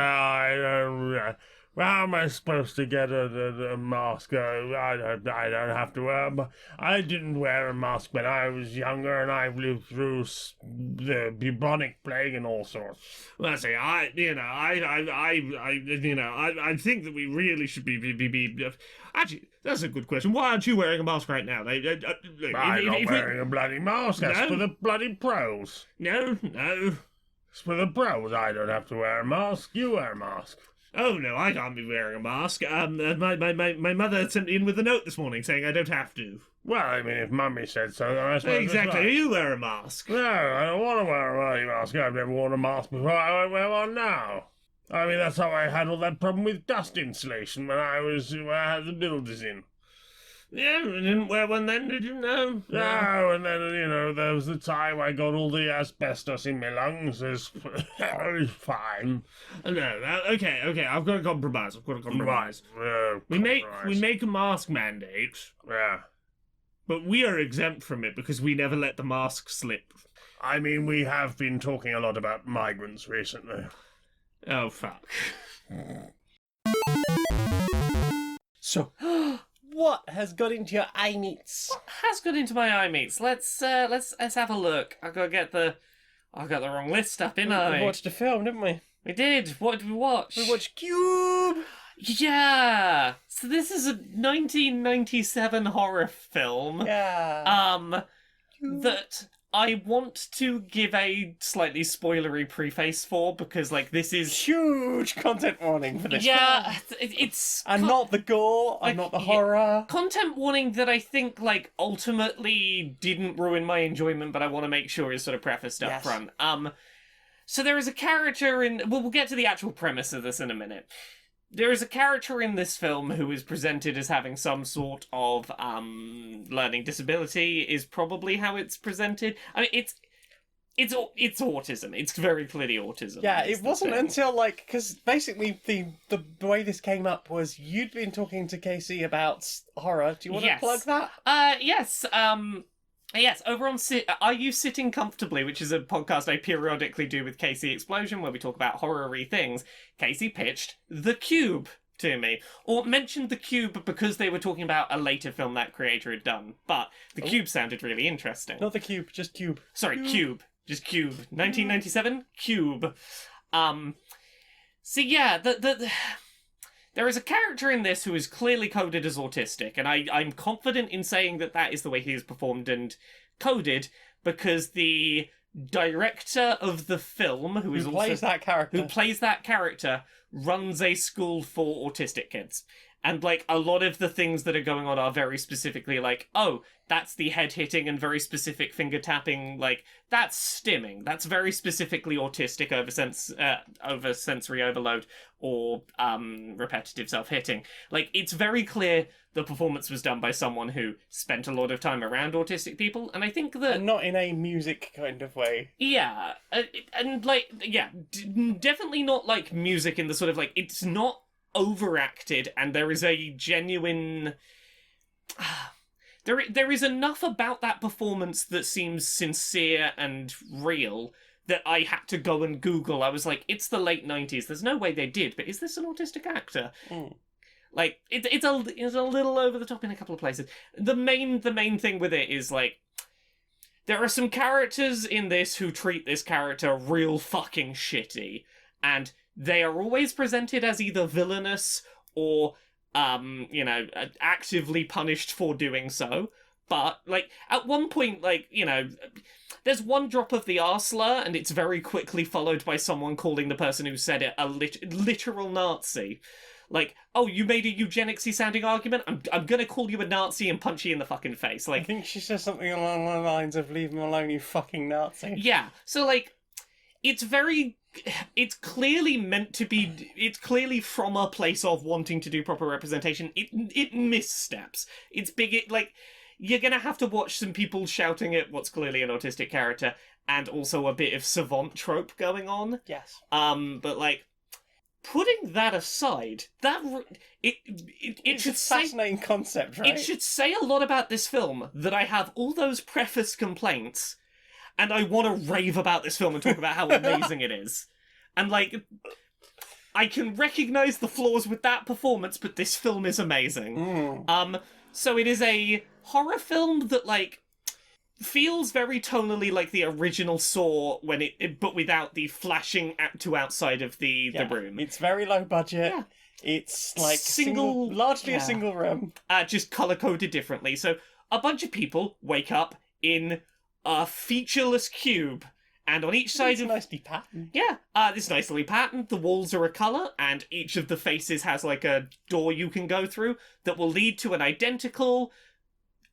How am I supposed to get a mask? I don't have to wear. I didn't wear a mask when I was younger, and I've lived through the bubonic plague and all sorts. Well, see, I think that we really should be. Actually, that's a good question. Why aren't you wearing a mask right now? I'm not wearing a bloody mask. That's for the bloody pros. No. It's for the pros. I don't have to wear a mask. You wear a mask. Oh no, I can't be wearing a mask. My mother sent me in with a note this morning saying I don't have to. Well, I mean, if Mummy said so, then I suppose Exactly, right. you wear a mask. No, I don't want to wear a bloody mask. I've never worn a mask before. I won't wear one now. I mean, that's how I handled that problem with dust insulation when I had the builders in. Yeah, you didn't wear one then, did you? No, and then, there was the time I got all the asbestos in my lungs. It was fine. No, okay, I've got to compromise. We make a mask mandate. Yeah. But we are exempt from it because we never let the mask slip. I mean, we have been talking a lot about migrants recently. Oh, fuck. So... What has got into your eye meats? What has got into my eye meats? Let's have a look. I got the wrong list up, didn't I? We watched a film, didn't we? We did. What did we watch? We watched Cube. Yeah. So this is a 1997 horror film. Yeah. That I want to give a slightly spoilery preface for, because, like, this is... Huge content warning for this Yeah, film. it's... And not the gore, and not the horror. Content warning that I think, like, ultimately didn't ruin my enjoyment, but I want to make sure is sort of prefaced up front. So there is a character in... Well, we'll get to the actual premise of this in a minute. There is a character in this film who is presented as having some sort of learning disability, is probably how it's presented. I mean, it's autism. It's very clearly autism. Yeah, it wasn't until, like, because basically the way this came up was you'd been talking to Casey about horror. Do you want to plug that? Yes. Yes, over on Are You Sitting Comfortably, which is a podcast I periodically do with Casey Explosion, where we talk about horror-y things, Casey pitched The Cube to me. Or mentioned The Cube because they were talking about a later film that creator had done. But The Cube sounded really interesting. Not The Cube, just Cube. Sorry, Cube. Just Cube. 1997? Cube. So yeah, there is a character in this who is clearly coded as autistic, and I'm confident in saying that that is the way he is performed and coded, because the director of the film, who plays that character, runs a school for autistic kids. And, like, a lot of the things that are going on are very specifically like, oh, that's the head hitting and very specific finger tapping, like, that's stimming. That's very specifically autistic over sensory overload or repetitive self-hitting. Like, it's very clear the performance was done by someone who spent a lot of time around autistic people, and I think that... And not in a music kind of way. Yeah, and, like, yeah, definitely not, like, music in the sort of, like, it's not overacted, and there is a genuine... There is enough about that performance that seems sincere and real that I had to go and Google. I was like, it's the late 90s. There's no way they did, but is this an autistic actor? Like, it's a little over the top in a couple of places. The main thing with it is, like, there are some characters in this who treat this character real fucking shitty, and they are always presented as either villainous or actively punished for doing so. But, like, at one point, like, there's one drop of the R slur, and it's very quickly followed by someone calling the person who said it a literal Nazi. Like, oh, you made a eugenicsy sounding argument? I'm gonna call you a Nazi and punch you in the fucking face. Like, I think she says something along the lines of, leave him alone, you fucking Nazi. Yeah, so, like, it's clearly meant to be... It's clearly from a place of wanting to do proper representation. It missteps. It's big... Like, you're gonna have to watch some people shouting at what's clearly an autistic character, and also a bit of savant trope going on. Yes. But, like, putting that aside, it's a fascinating concept, right? It should say a lot about this film that I have all those preface complaints, and I want to rave about this film and talk about how amazing it is. And, like, I can recognise the flaws with that performance, but this film is amazing. So it is a horror film that, like, feels very tonally like the original Saw, but without the flashing to outside of the room. It's very low budget. Yeah. It's, like, largely a single room. Just colour-coded differently. So a bunch of people wake up in a featureless cube, and on each side of... nicely patterned. Yeah, this nicely patterned. The walls are a colour, and each of the faces has, like, a door you can go through that will lead to an identical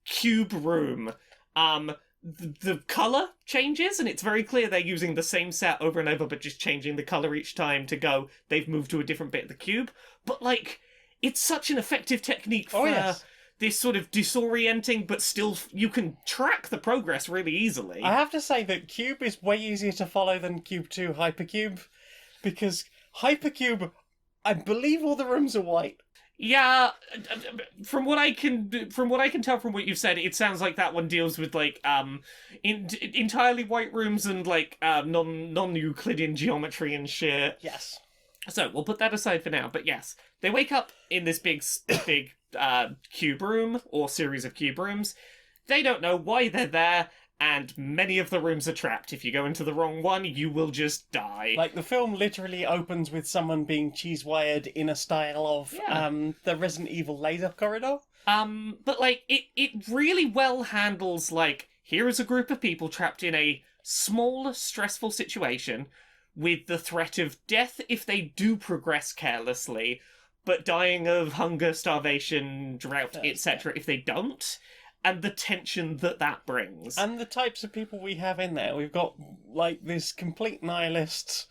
cube room. The colour changes, and it's very clear they're using the same set over and over, but just changing the colour each time to go, they've moved to a different bit of the cube. But, like, it's such an effective technique for... this sort of disorienting, but still you can track the progress really easily. I have to say that Cube is way easier to follow than Cube 2 Hypercube, because Hypercube, I believe all the rooms are white. Yeah, from what I can tell from what you've said, it sounds like that one deals with, like, entirely white rooms and, like, non-Euclidean geometry and shit. Yes. So we'll put that aside for now. But yes, they wake up in this big cube room, or series of cube rooms. They don't know why they're there, and many of the rooms are trapped. If you go into the wrong one, you will just die. Like, the film literally opens with someone being cheese-wired in a style of the Resident Evil laser corridor. But, like, it really well handles, like, here is a group of people trapped in a small, stressful situation with the threat of death if they do progress carelessly, but dying of hunger, starvation, drought, etc. if they don't, and the tension that brings. And the types of people we have in there. We've got, like, this complete nihilist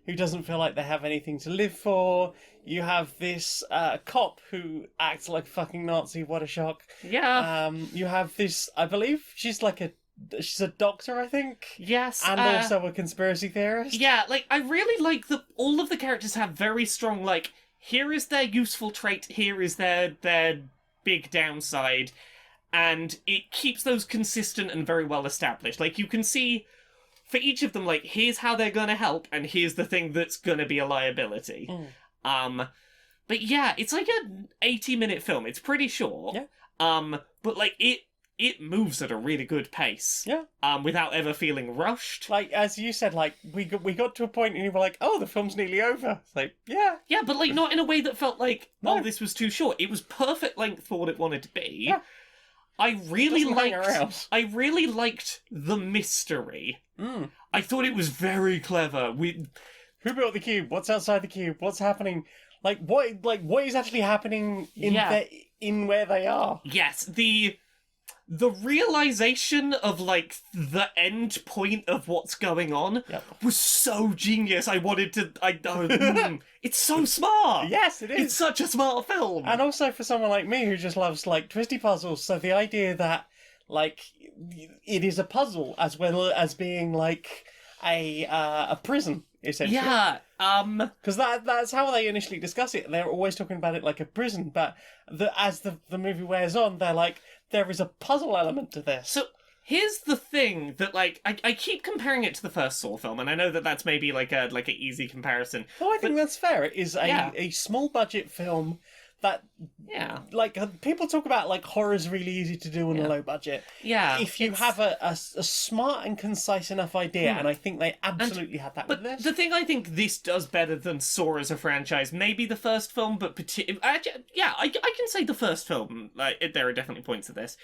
who doesn't feel like they have anything to live for. You have this cop who acts like a fucking Nazi, what a shock. Yeah. You have this, I believe she's a doctor, I think? Yes. And also a conspiracy theorist? Yeah, like, I really like that all of the characters have very strong, like, here is their useful trait, here is their big downside, and it keeps those consistent and very well established. Like, you can see, for each of them, like, here's how they're gonna help, and here's the thing that's gonna be a liability. But yeah, it's like an 80-minute film. It's pretty short. Yeah. But, like, it moves at a really good pace. Yeah. Without ever feeling rushed. Like, as you said, like, we got to a point and you were like, oh, the film's nearly over. It's like, yeah. Yeah, but, like, not in a way that felt like, No. oh, this was too short. It was perfect length for what it wanted to be. Yeah. I really Doesn't hang around. liked the mystery. Mm. I thought it was very clever. Who built the cube? What's outside the cube? What's happening? What is actually happening in where they are? Yes, the realization of, like, the end point of what's going on was so genius. I wanted to... it's so smart! Yes, it is. It's such a smart film! And also for someone like me who just loves, like, twisty puzzles, so the idea that, like, it is a puzzle as well as being, like, a prison, essentially. Yeah, Because that's how they initially discuss it. They're always talking about it like a prison, but as the movie wears on, they're like, there is a puzzle element to this. So, here's the thing that, like, I keep comparing it to the first Saw film, and I know that that's maybe, like, a easy comparison. I think that's fair. It is a small budget film that, like, people talk about, like, horror's really easy to do on a low budget. Yeah. If you have a smart and concise enough idea, and I think they absolutely had that with But this. the thing I think this does better than Saw as a franchise, maybe the first film, but I can say the first film, like, there are definitely points of this.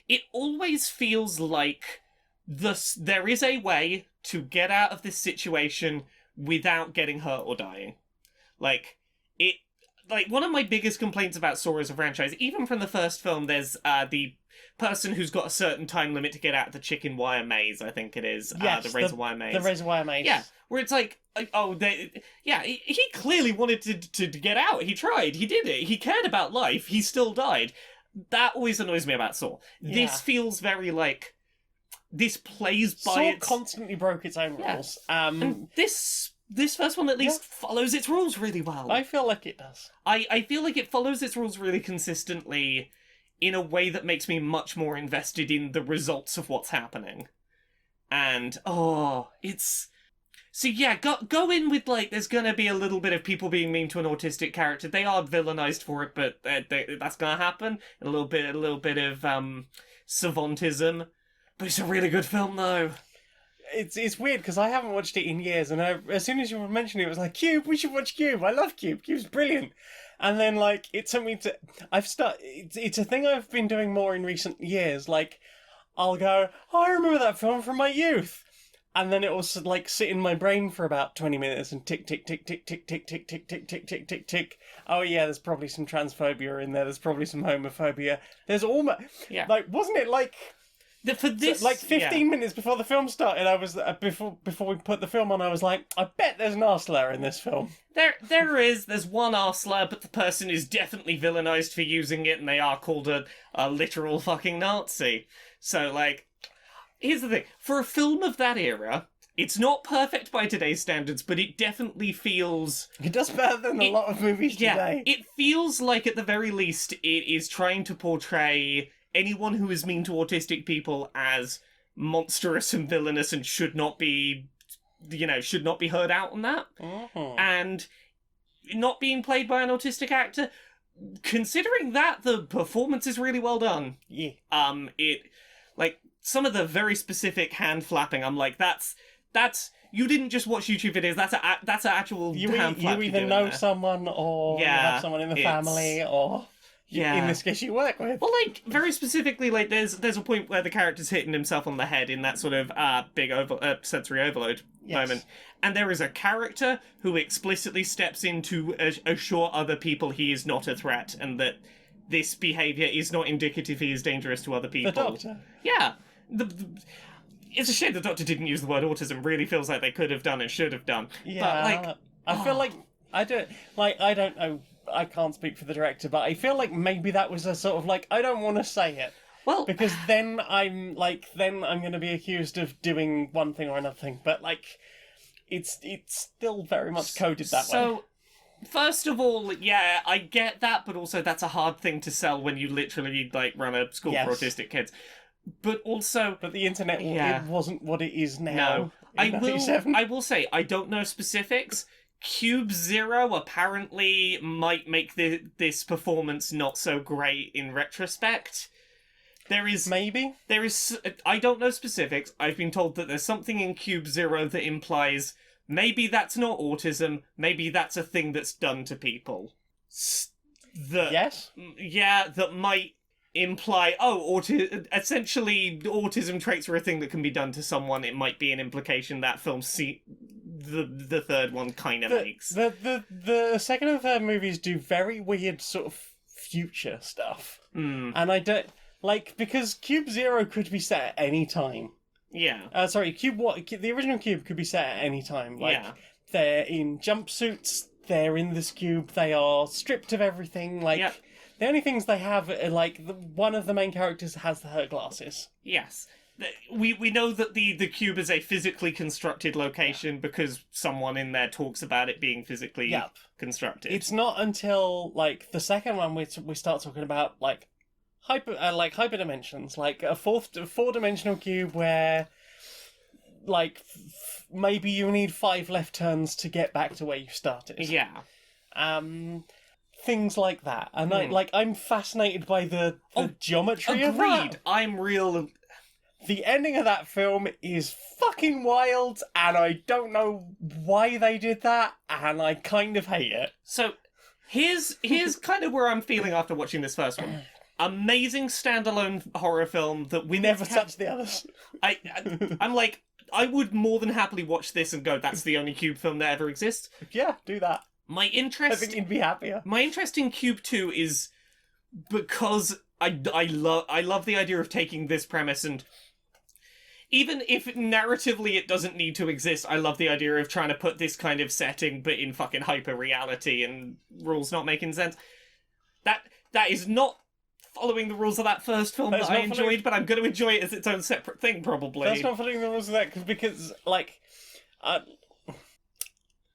It always feels like there is a way to get out of this situation without getting hurt or dying. Like, one of my biggest complaints about Saw as a franchise, even from the first film, there's the person who's got a certain time limit to get out of the chicken wire maze, I think it is. Yes, the razor wire maze. The razor wire maze. Yeah, where it's like he clearly wanted to get out. He tried. He did it. He cared about life. He still died. That always annoys me about Saw. Yeah. This feels very like... This plays by Saw its... constantly broke its own rules. And this first one at least follows its rules really well. I feel like it does. I feel like it follows its rules really consistently in a way that makes me much more invested in the results of what's happening. And, it's... So yeah, go in with, like, there's gonna be a little bit of people being mean to an autistic character. They are villainized for it, but that's gonna happen. And a little bit of savantism. But it's a really good film, though. It's weird because I haven't watched it in years, and as soon as you were mentioning it, it was like, Cube, we should watch Cube. I love Cube. Cube's brilliant. And then, like, it took me to... It's a thing I've been doing more in recent years. Like, I'll go, I remember that film from my youth. And then it will, like, sit in my brain for about 20 minutes and tick, tick, tick, tick, tick, tick, tick, tick, tick, tick, tick, tick, tick. Oh, yeah, there's probably some transphobia in there. There's probably some homophobia. There's almost... Yeah. Like, wasn't it, like... For this, like 15 minutes before the film started, I was before we put the film on, I was like, I bet there's an arse slur in this film. There's one arse slur, but the person is definitely villainized for using it, and they are called a literal fucking Nazi. So, like, here's the thing: for a film of that era, it's not perfect by today's standards, but it definitely feels... It does better than a lot of movies today. It feels like, at the very least, it is trying to portray anyone who is mean to autistic people as monstrous and villainous and should not be heard out on that. Mm-hmm. And not being played by an autistic actor, considering that, the performance is really well done. Yeah. It, like, some of the very specific hand flapping, I'm like, that's you didn't just watch YouTube videos, that's an actual hand flap. You either know someone or you have someone in the family or... in this case you work with. Well, like, very specifically, like, there's a point where the character's hitting himself on the head in that sort of big sensory overload moment. And there is a character who explicitly steps in to assure other people he is not a threat and that this behaviour is not indicative he is dangerous to other people. The Doctor. Yeah. It's a shame the Doctor didn't use the word autism. Really feels like they could have done and should have done. Yeah, but, like, I feel like I don't know. I can't speak for the director, but I feel like maybe that was a sort of like I don't want to say it. Well, because then I'm going to be accused of doing one thing or another thing. But like, it's still very much coded that way. So, first of all, yeah, I get that, but also that's a hard thing to sell when you literally like run a school for autistic kids. But also, the internet, it wasn't what it is now. No, I will say I don't know specifics. Cube Zero apparently might make this performance not so great in retrospect. There is... I don't know specifics. I've been told that there's something in Cube Zero that implies maybe that's not autism, maybe that's a thing that's done to people. Yes? Yeah, that might imply, essentially autism traits are a thing that can be done to someone. It might be an implication that film the third one kind of makes. The second and third movies do very weird sort of future stuff. And I don't... Like, because Cube Zero could be set at any time. Yeah. The original Cube could be set at any time. Like, they're in jumpsuits, they're in this cube, they are stripped of everything, like... The only things they have are, like, one of the main characters has her glasses. Yes. We know that the cube is a physically constructed location because someone in there talks about it being physically constructed. It's not until, like, the second one we start talking about, like, hyperdimensions, like a four-dimensional cube where, like, maybe you need 5 left turns to get back to where you started. Yeah. Things like that, and I'm fascinated by the geometry of that. I'm real. The ending of that film is fucking wild, and I don't know why they did that, and I kind of hate it. So, here's kind of where I'm feeling after watching this first one. Amazing standalone horror film that we never touched the others. I'm like, I would more than happily watch this and go, that's the only Cube film that ever exists. Yeah, do that. My interest... I think you'd be happier. My interest in Cube 2 is because I love the idea of taking this premise and even if narratively it doesn't need to exist, I love the idea of trying to put this kind of setting but in fucking hyper-reality and rules not making sense. That is not following the rules of that first film that I enjoyed, but I'm going to enjoy it as its own separate thing, probably. That's not following the rules of that because like...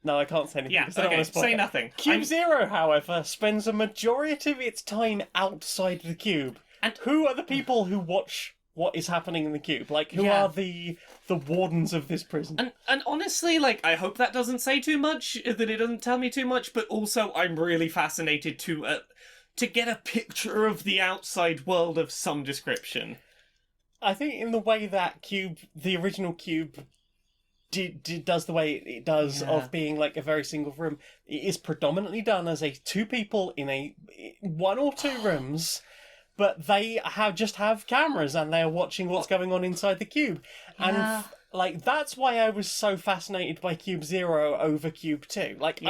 No, I can't say anything. Yeah, okay, say nothing. Cube Zero, however, spends a majority of its time outside the cube. And who are the people who watch what is happening in the cube? Like, who are the wardens of this prison? And honestly, like, I hope that doesn't say too much, that it doesn't tell me too much, but also I'm really fascinated to get a picture of the outside world of some description. I think in the way that the original Cube... does the way it does of being like a very single room. It is predominantly done as 2 people in 1 or 2 rooms, but they have cameras and they're watching what's going on inside the cube. And like that's why I was so fascinated by Cube Zero over Cube 2. Like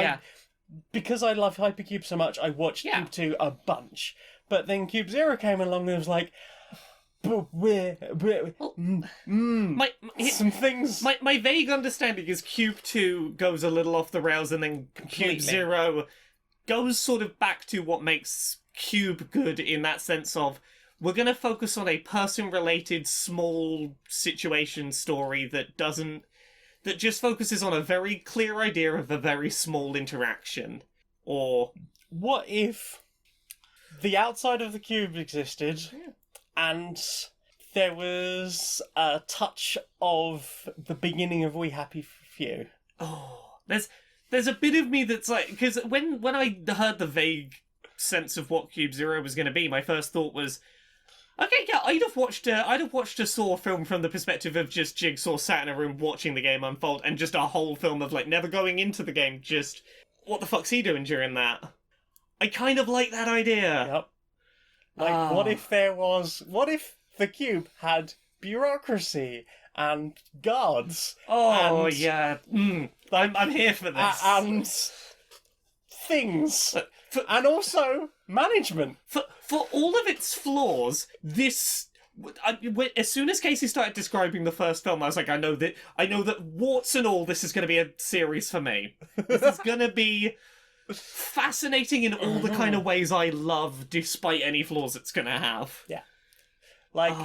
because I love Hypercube so much, I watched Cube 2 a bunch. But then Cube Zero came along and it was like, some things. My vague understanding is Cube 2 goes a little off the rails and then Cube Zero goes sort of back to what makes Cube good in that sense of we're going to focus on a person-related small situation story that just focuses on a very clear idea of a very small interaction. Or what if the outside of the cube existed and there was a touch of the beginning of We Happy Few? Oh, there's a bit of me that's like, because when I heard the vague sense of what Cube Zero was going to be, my first thought was, okay, yeah, I'd have watched a Saw film from the perspective of just Jigsaw sat in a room watching the game unfold, and just a whole film of like never going into the game, just what the fuck's he doing during that? I kind of like that idea. Yep. Like, what if the cube had bureaucracy and guards? Oh, and, yeah. I'm here for this. And things. And also management. For all of its flaws, as soon as Casey started describing the first film, I was like, I know that warts and all, this is going to be a series for me. This is going to be fascinating in all the kind of ways I love, despite any flaws it's going to have. Yeah. Like,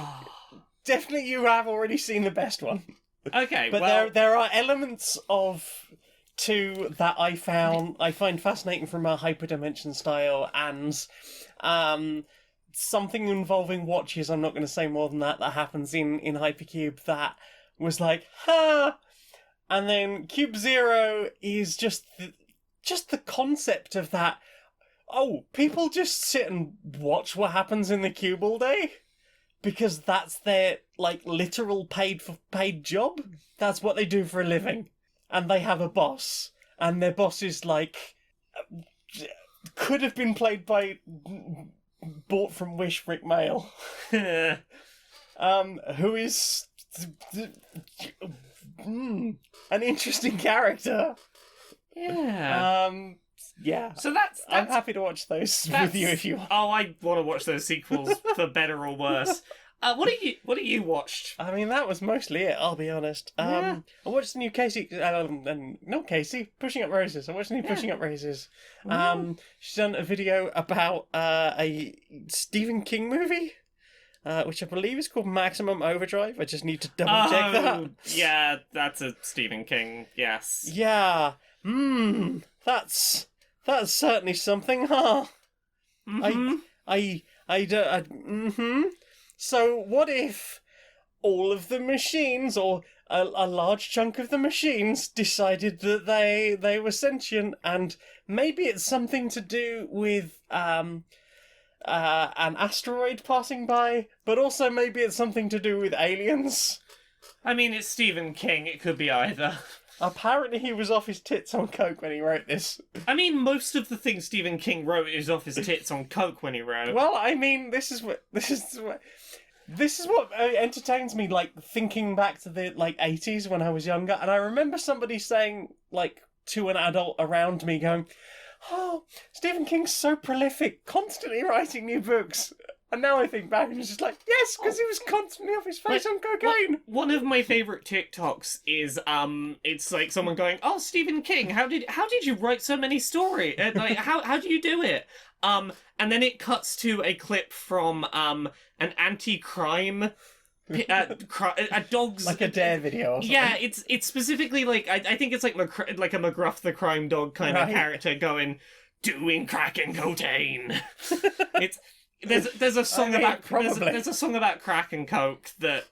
definitely you have already seen the best one. Okay, but there are elements of 2 that I find fascinating from a hyperdimension style, and something involving watches. I'm not going to say more than that happens in Hypercube that was like, ha! And then Cube Zero is just the concept of that. Oh, people just sit and watch what happens in the cube all day because that's their like literal paid job. That's what they do for a living, and they have a boss, and their boss is like could have been played by bought from Wish Rick Mail, who is an interesting character. Yeah. Yeah. So that's I'm happy to watch those with you if you want. Oh, I want to watch those sequels for better or worse. What do you watched? I mean, that was mostly it. I'll be honest. I watched the new Casey, and not Casey, Pushing Up Roses. I watched the new Pushing Up Roses. She's done a video about a Stephen King movie, which I believe is called Maximum Overdrive. I just need to double check that. Yeah, that's a Stephen King. Yes. Yeah. That's certainly something, huh? So what if all of the machines, or a large chunk of the machines, decided that they were sentient, and maybe it's something to do with an asteroid passing by, but also maybe it's something to do with aliens? I mean, it's Stephen King. It could be either. Apparently he was off his tits on coke when he wrote this. I mean, most of the things Stephen King wrote is off his tits on coke when he wrote. Well, I mean, this is what entertains me, like, thinking back to the, 80s when I was younger, and I remember somebody saying, to an adult around me going, oh, Stephen King's so prolific, constantly writing new books. And now I think back and it's just like, yes, because he was constantly off his face on cocaine. One of my favourite TikToks is, it's like someone going, oh, Stephen King, how did you write so many stories? How do you do it? And then it cuts to a clip from, an anti-crime a dog's like a dare video or something. Yeah, it's specifically I think it's like a McGruff the crime dog kind of character going doing crack and cocaine. There's a song there's a song about crack and coke that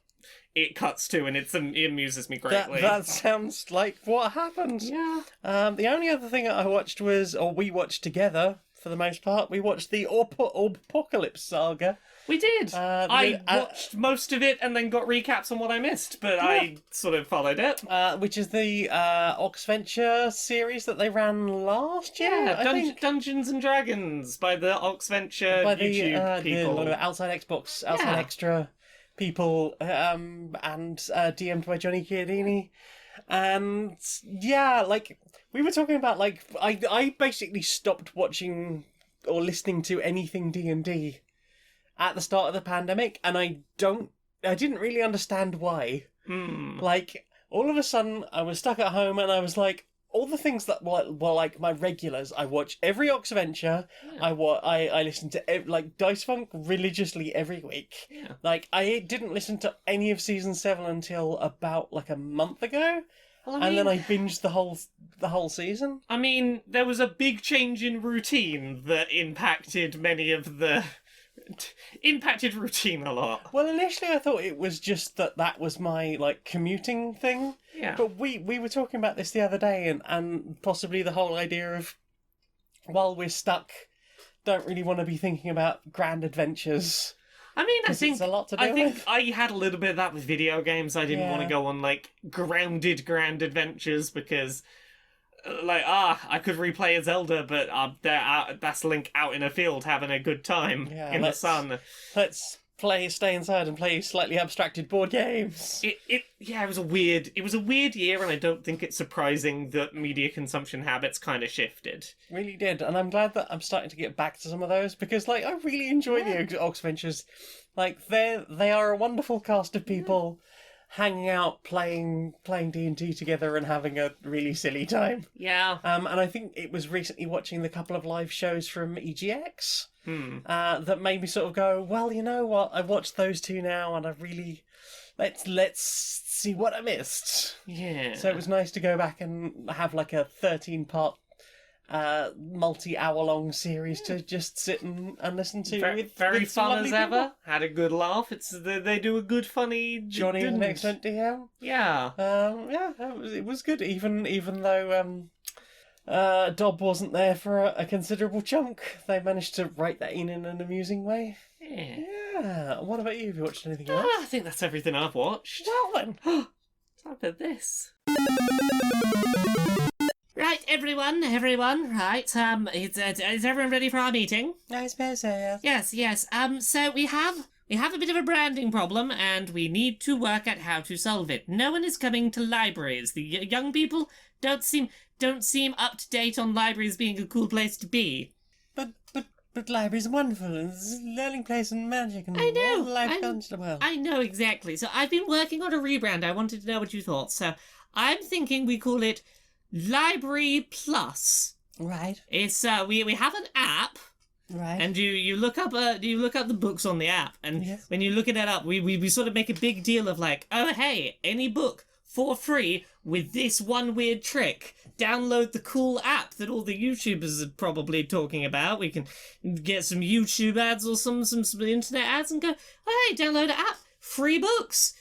it cuts to, and it amuses me greatly. That sounds like what happened. Yeah. The only other thing I watched we watched together for the most part. We watched the Orbpocalypse Saga. We did. I watched most of it and then got recaps on what I missed, but yeah. I sort of followed it. Which is the Oxventure series that they ran last year. Yeah, Dungeons and Dragons by the Oxventure YouTube people. The Outside Xbox, Outside Extra people, and DM'd by Johnny Chiodini. And yeah, we were talking about I basically stopped watching or listening to anything D&D at the start of the pandemic, and I didn't really understand why. All of a sudden I was stuck at home and I was like, all the things that were like my regulars, I watch every Oxventure. Yeah. I listen to Dice Funk religiously every week. Yeah. I didn't listen to any of season 7 until about a month ago. Well, and then I binged the whole season. I mean, there was a big change in routine that impacted routine a lot. Well, initially I thought it was just that was my commuting thing. Yeah. But we were talking about this the other day, and possibly the whole idea of while we're stuck, don't really want to be thinking about grand adventures. I mean, I think it's a lot to do with. I had a little bit of that with video games. I didn't want to go on grounded grand adventures because like, I could replay a Zelda, but that's Link out in a field having a good time in the sun. Let's stay inside and play slightly abstracted board games. It was a weird year, and I don't think it's surprising that media consumption habits kind of shifted. Really did, and I'm glad that I'm starting to get back to some of those, because like I really enjoy the Ox Ventures. Like they are a wonderful cast of people hanging out, playing D&D together and having a really silly time. Yeah. And I think it was recently watching the couple of live shows from EGX that made me sort of go, well, you know what? I've watched those two now, and I really let's see what I missed. Yeah. So it was nice to go back and have like a 13-part multi-hour-long series to just sit and listen to. Very fun as ever. People. Had a good laugh. They do a good, funny. Johnny an excellent DM. Yeah. It was good. Even though Dob wasn't there for a considerable chunk, they managed to write that in an amusing way. Yeah. What about you? Have you watched anything else? I think that's everything I've watched. Well then. Time for this. Right, everyone, right, is everyone ready for our meeting? I suppose so, yes. So we have a bit of a branding problem, and we need to work out how to solve it. No one is coming to libraries. The young people don't seem up to date on libraries being a cool place to be. But libraries are wonderful, and it's a learning place and magic and I know, all the life comes to the world. I know, exactly. So I've been working on a rebrand. I wanted to know what you thought. So I'm thinking we call it Library Plus. Right. It's we have an app. Right. And you look up the books on the app, and when you look it up, we sort of make a big deal of like, oh hey, any book for free with this one weird trick. Download the cool app that all the YouTubers are probably talking about. We can get some YouTube ads or some internet ads and go, oh hey, download an app, free books.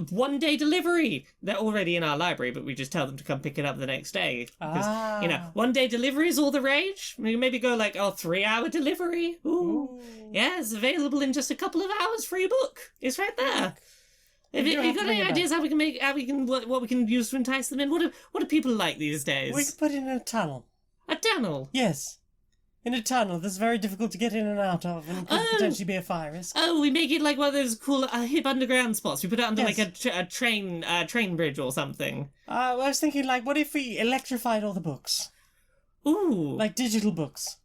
One day delivery. They're already in our library, but we just tell them to come pick it up the next day. Because, one day delivery is all the rage. We maybe go like, 3-hour delivery. Ooh. Yeah, it's available in just a couple of hours. Free book. It's right there. Have you got any ideas what we can use to entice them in? What do people like these days? We could put it in a tunnel. A tunnel? Yes. In a tunnel that's very difficult to get in and out of, and could potentially be a fire risk. Oh, we make it like one of those cool hip underground spots. We put it under like a train bridge or something. I was thinking, like, what if we electrified all the books? Ooh. Like digital books.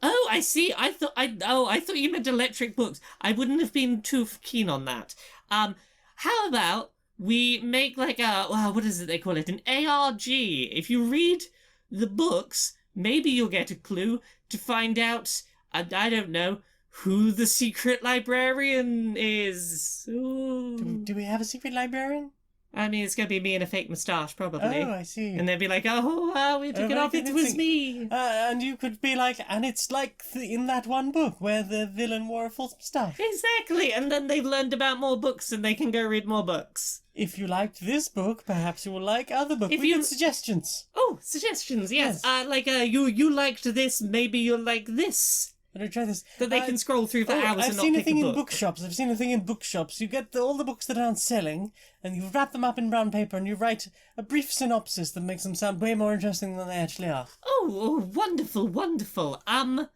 Oh, I see. I thought you meant electric books. I wouldn't have been too keen on that. How about we make like what is it they call it? An ARG. If you read the books, maybe you'll get a clue to find out, I don't know, who the secret librarian is. Ooh. Do we have a secret librarian? I mean, it's going to be me in a fake moustache, probably. Oh, I see. And they'd be like, we took it off, it was me. And you could be like, and it's like in that one book where the villain wore a false moustache. Exactly, and then they've learned about more books and they can go read more books. If you liked this book, perhaps you will like other books. We get suggestions. Oh, suggestions, yes. You liked this, maybe you'll like this. Try this. That they can scroll through for hours and not pick a book. I've seen a thing in bookshops. I've seen a thing in bookshops. You get all the books that aren't selling, and you wrap them up in brown paper, and you write a brief synopsis that makes them sound way more interesting than they actually are. Oh, wonderful, wonderful. I mean,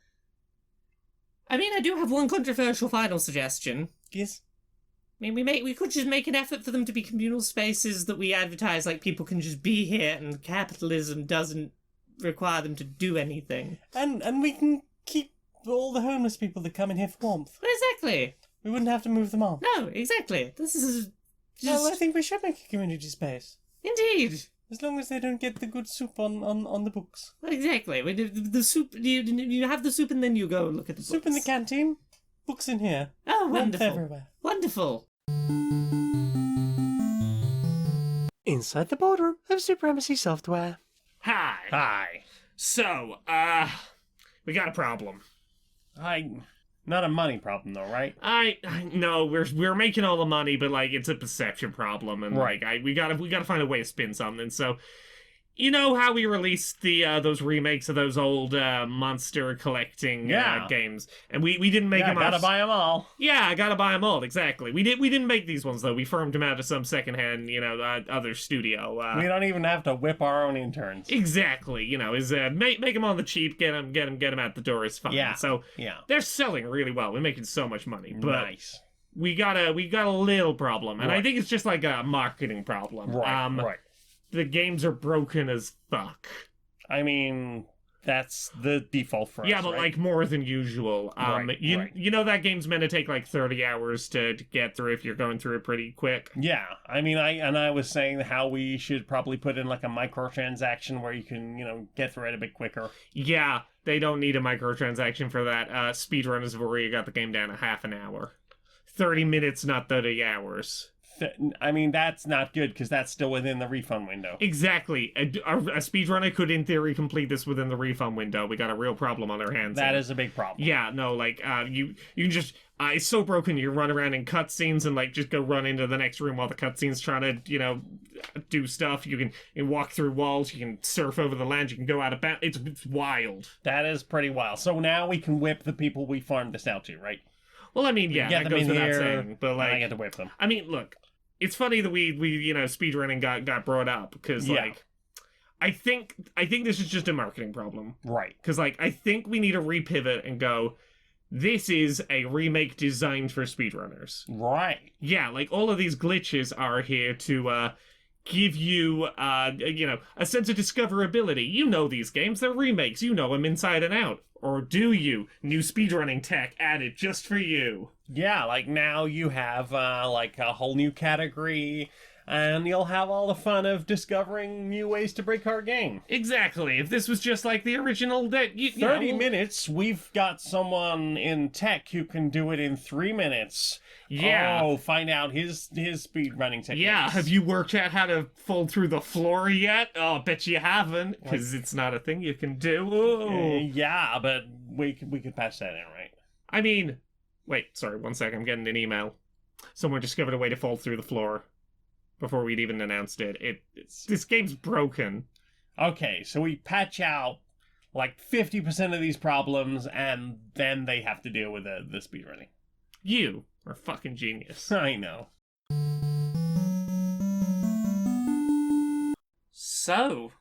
I do have one controversial final suggestion. Yes? I mean, we could just make an effort for them to be communal spaces that we advertise like people can just be here, and capitalism doesn't require them to do anything. And we can keep all the homeless people that come in here for warmth. Exactly. We wouldn't have to move them on. No, exactly. This is just... Well, I think we should make a community space. Indeed. As long as they don't get the good soup on the books. Exactly. The soup, you have the soup and then you go look at the books. Soup in the canteen, books in here. Oh, wonderful. Warmth everywhere. Wonderful. Inside the boardroom of Supremacy Software. Hi. So, we got a problem. Not a money problem though, right? I know we're making all the money, but like it's a perception problem, and right. We gotta find a way to spin something. So You know how we released the those remakes of those old monster collecting games, and we didn't make them. Gotta buy them all. Yeah, I gotta buy them all. Exactly. We didn't make these ones though. We firmed them out of some secondhand, other studio. We don't even have to whip our own interns. Exactly. Is make them on the cheap, get them out the door is fine. Yeah. So they're selling really well. We're making so much money. But nice. We got a little problem, and Right. I think it's just like a marketing problem. Right. The games are broken as fuck. I mean, that's the default for us. Yeah, but right? like more than usual. Right. You know that game's meant to take like 30 hours to get through if you're going through it pretty quick. Yeah, I mean, I was saying how we should probably put in like a microtransaction where you can, get through it a bit quicker. Yeah, they don't need a microtransaction for that. Speedrunners have already got the game down to half an hour. 30 minutes, not 30 hours. I mean, that's not good because that's still within the refund window. Exactly. A speedrunner could, in theory, complete this within the refund window. We got a real problem on our hands. That is a big problem. Yeah, no, like, you can just... it's so broken, you run around in cutscenes and, like, just go run into the next room while the cutscene's trying to, do stuff. You can walk through walls, you can surf over the land, you can go out of bounds. It's wild. That is pretty wild. So now we can whip the people we farmed this out to, right? Well, I mean, yeah, get that them goes in without here, saying, but, like... I get to whip them. I mean, look... It's funny that we speedrunning got brought up because like I think this is just a marketing problem. Right. Because like I think we need to repivot and go, this is a remake designed for speedrunners. Right. Yeah, like all of these glitches are here to give you a sense of discoverability. You know these games, they're remakes, you know them inside and out. Or do you? New speedrunning tech added just for you. Yeah, like now you have like a whole new category, and you'll have all the fun of discovering new ways to break our game. Exactly. If this was just like the original, 30 minutes, we've got someone in tech who can do it in 3 minutes. Yeah. Oh, find out his speedrunning techniques. Yeah, have you worked out how to fold through the floor yet? Oh, bet you haven't, because it's not a thing you can do. Yeah, but we could patch that in, right? I mean, wait, sorry, 1 second, I'm getting an email. Someone discovered a way to fold through the floor before we'd even announced it. This game's broken. Okay, so we patch out like 50% of these problems, and then they have to deal with the speedrunning. You are a fucking genius. I know. So,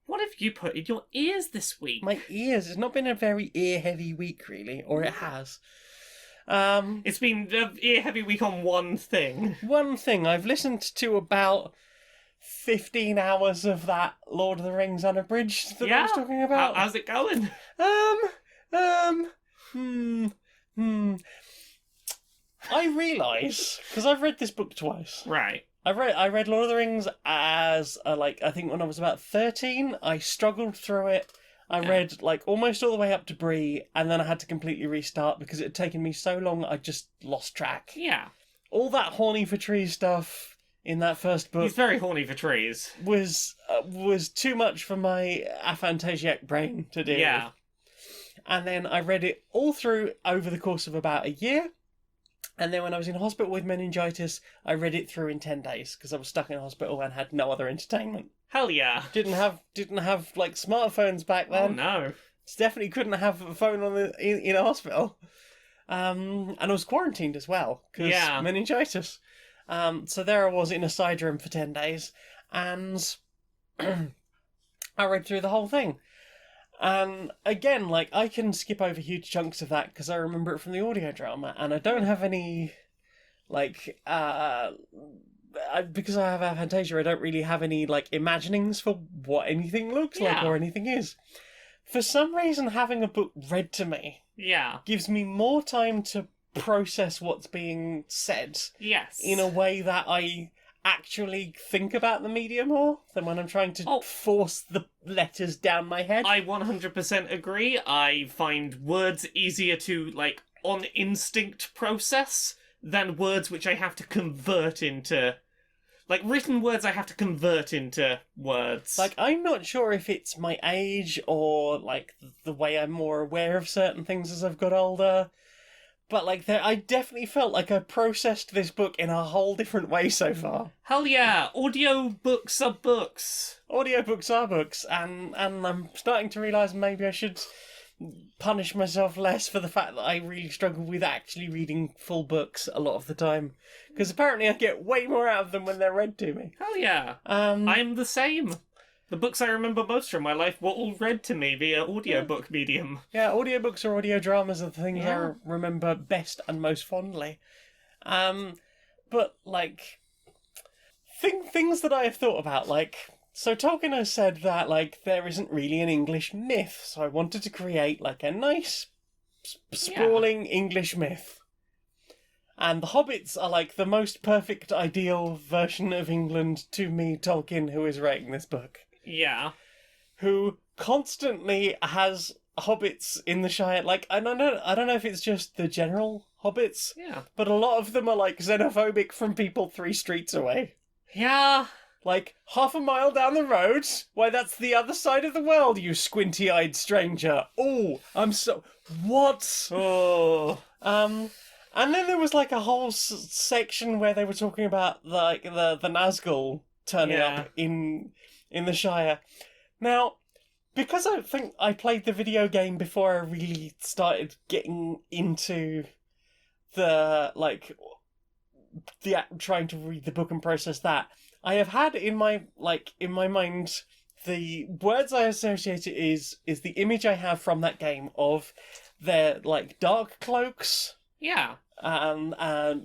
what have you put in your ears this week? My ears. It's not been a very ear-heavy week, really, or it has. It's been an ear-heavy week on one thing. One thing. I've listened to about 15 hours of that Lord of the Rings Unabridged that I was talking about. How's it going? I realise, because I've read this book twice. Right. I read Lord of the Rings as, I think when I was about 13. I struggled through it. I read, almost all the way up to Bree, and then I had to completely restart because it had taken me so long I just lost track. Yeah. All that horny for trees stuff in that first book... He's very horny for trees. ...was too much for my aphantasiac brain to deal with. And then I read it all through over the course of about a year. And then when I was in hospital with meningitis, I read it through in 10 days because I was stuck in hospital and had no other entertainment. Hell yeah. Didn't have smartphones back then. Oh no. Definitely couldn't have a phone in a hospital. And I was quarantined as well because meningitis. So there I was in a side room for 10 days and I read through the whole thing. And again, I can skip over huge chunks of that because I remember it from the audio drama, and I don't have any, because I have aphantasia, I don't really have any, imaginings for what anything looks like or anything is. For some reason, having a book read to me gives me more time to process what's being said in a way that I actually think about the media more than when I'm trying to force the letters down my head. I 100% agree. I find words easier to, on instinct process than words which I have to convert into... written words I have to convert into words. I'm not sure if it's my age or, the way I'm more aware of certain things as I've got older, But like, I definitely felt like I processed this book in a whole different way so far. Hell yeah! Audio books are books. Audiobooks are books, and I'm starting to realise maybe I should punish myself less for the fact that I really struggle with actually reading full books a lot of the time. Because apparently I get way more out of them when they're read to me. Hell yeah! I'm the same. The books I remember most from my life were all read to me via audiobook medium. Yeah, audiobooks or audio dramas are the things I remember best and most fondly. But, like, things that I have thought about, like... So Tolkien has said that, like, there isn't really an English myth, so I wanted to create, like, a nice, sprawling English myth. And the hobbits are, like, the most perfect, ideal version of England to me, Tolkien, who is writing this book. Yeah. Who constantly has hobbits in the Shire. Like, I don't know if it's just the general hobbits, but a lot of them are, like, xenophobic from people 3 streets away. Yeah. Like, half a mile down the road? Why, that's the other side of the world, you squinty-eyed stranger. Oh, I'm so... What? Oh. And then there was, like, a whole section where they were talking about, like, the Nazgul turning up in the Shire. Now, because I think I played the video game before I really started getting into the, like, trying to read the book and process that, I have had in my mind, the words I associate it is the image I have from that game of their, like, dark cloaks. Yeah.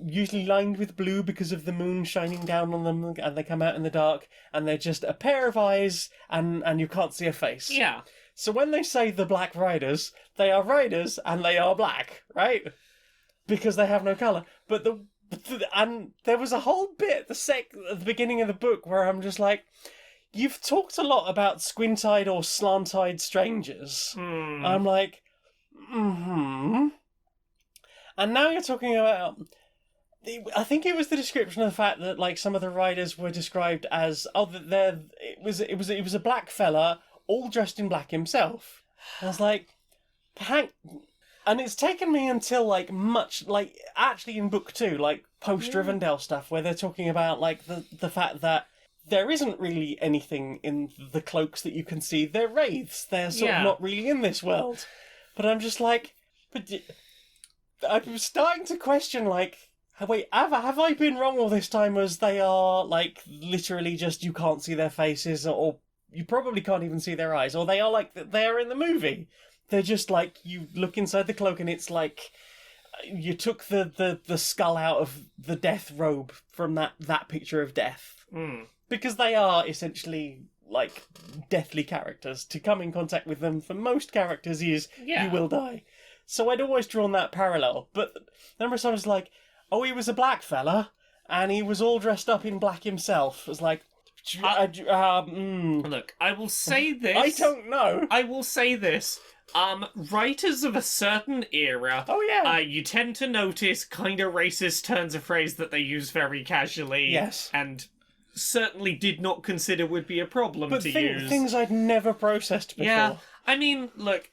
Usually lined with blue because of the moon shining down on them, and they come out in the dark, and they're just a pair of eyes, and you can't see a face. Yeah. So when they say the Black Riders, they are riders, and they are black, right? Because they have no colour. But and there was a whole bit at the beginning of the book where I'm just like, you've talked a lot about squint-eyed or slant-eyed strangers. I'm like, And now you're talking about... I think it was the description of the fact that, like, some of the riders were described as, it was a black fella, all dressed in black himself. I was like, and it's taken me until, like, actually in book 2, like, post-Rivendell stuff, where they're talking about, like, the fact that there isn't really anything in the cloaks that you can see. They're wraiths. They're sort of not really in this world. But I'm just like... I'm starting to question, like, wait, have I been wrong all this time as they are, like, literally just you can't see their faces, or you probably can't even see their eyes, or they are like they are in the movie. They're just like, you look inside the cloak and it's like you took the skull out of the death robe from that picture of death. Because they are essentially, like, deathly characters. To come in contact with them, for most characters, is you will die. So I'd always drawn that parallel. But then I was like, oh, he was a black fella, and he was all dressed up in black himself. It was like... Look, I will say this... I don't know. I will say this. Writers of a certain era, you tend to notice kind of racist turns of phrase that they use very casually. Yes. And certainly did not consider would be a problem to use. Things I'd never processed before. Yeah, I mean, look...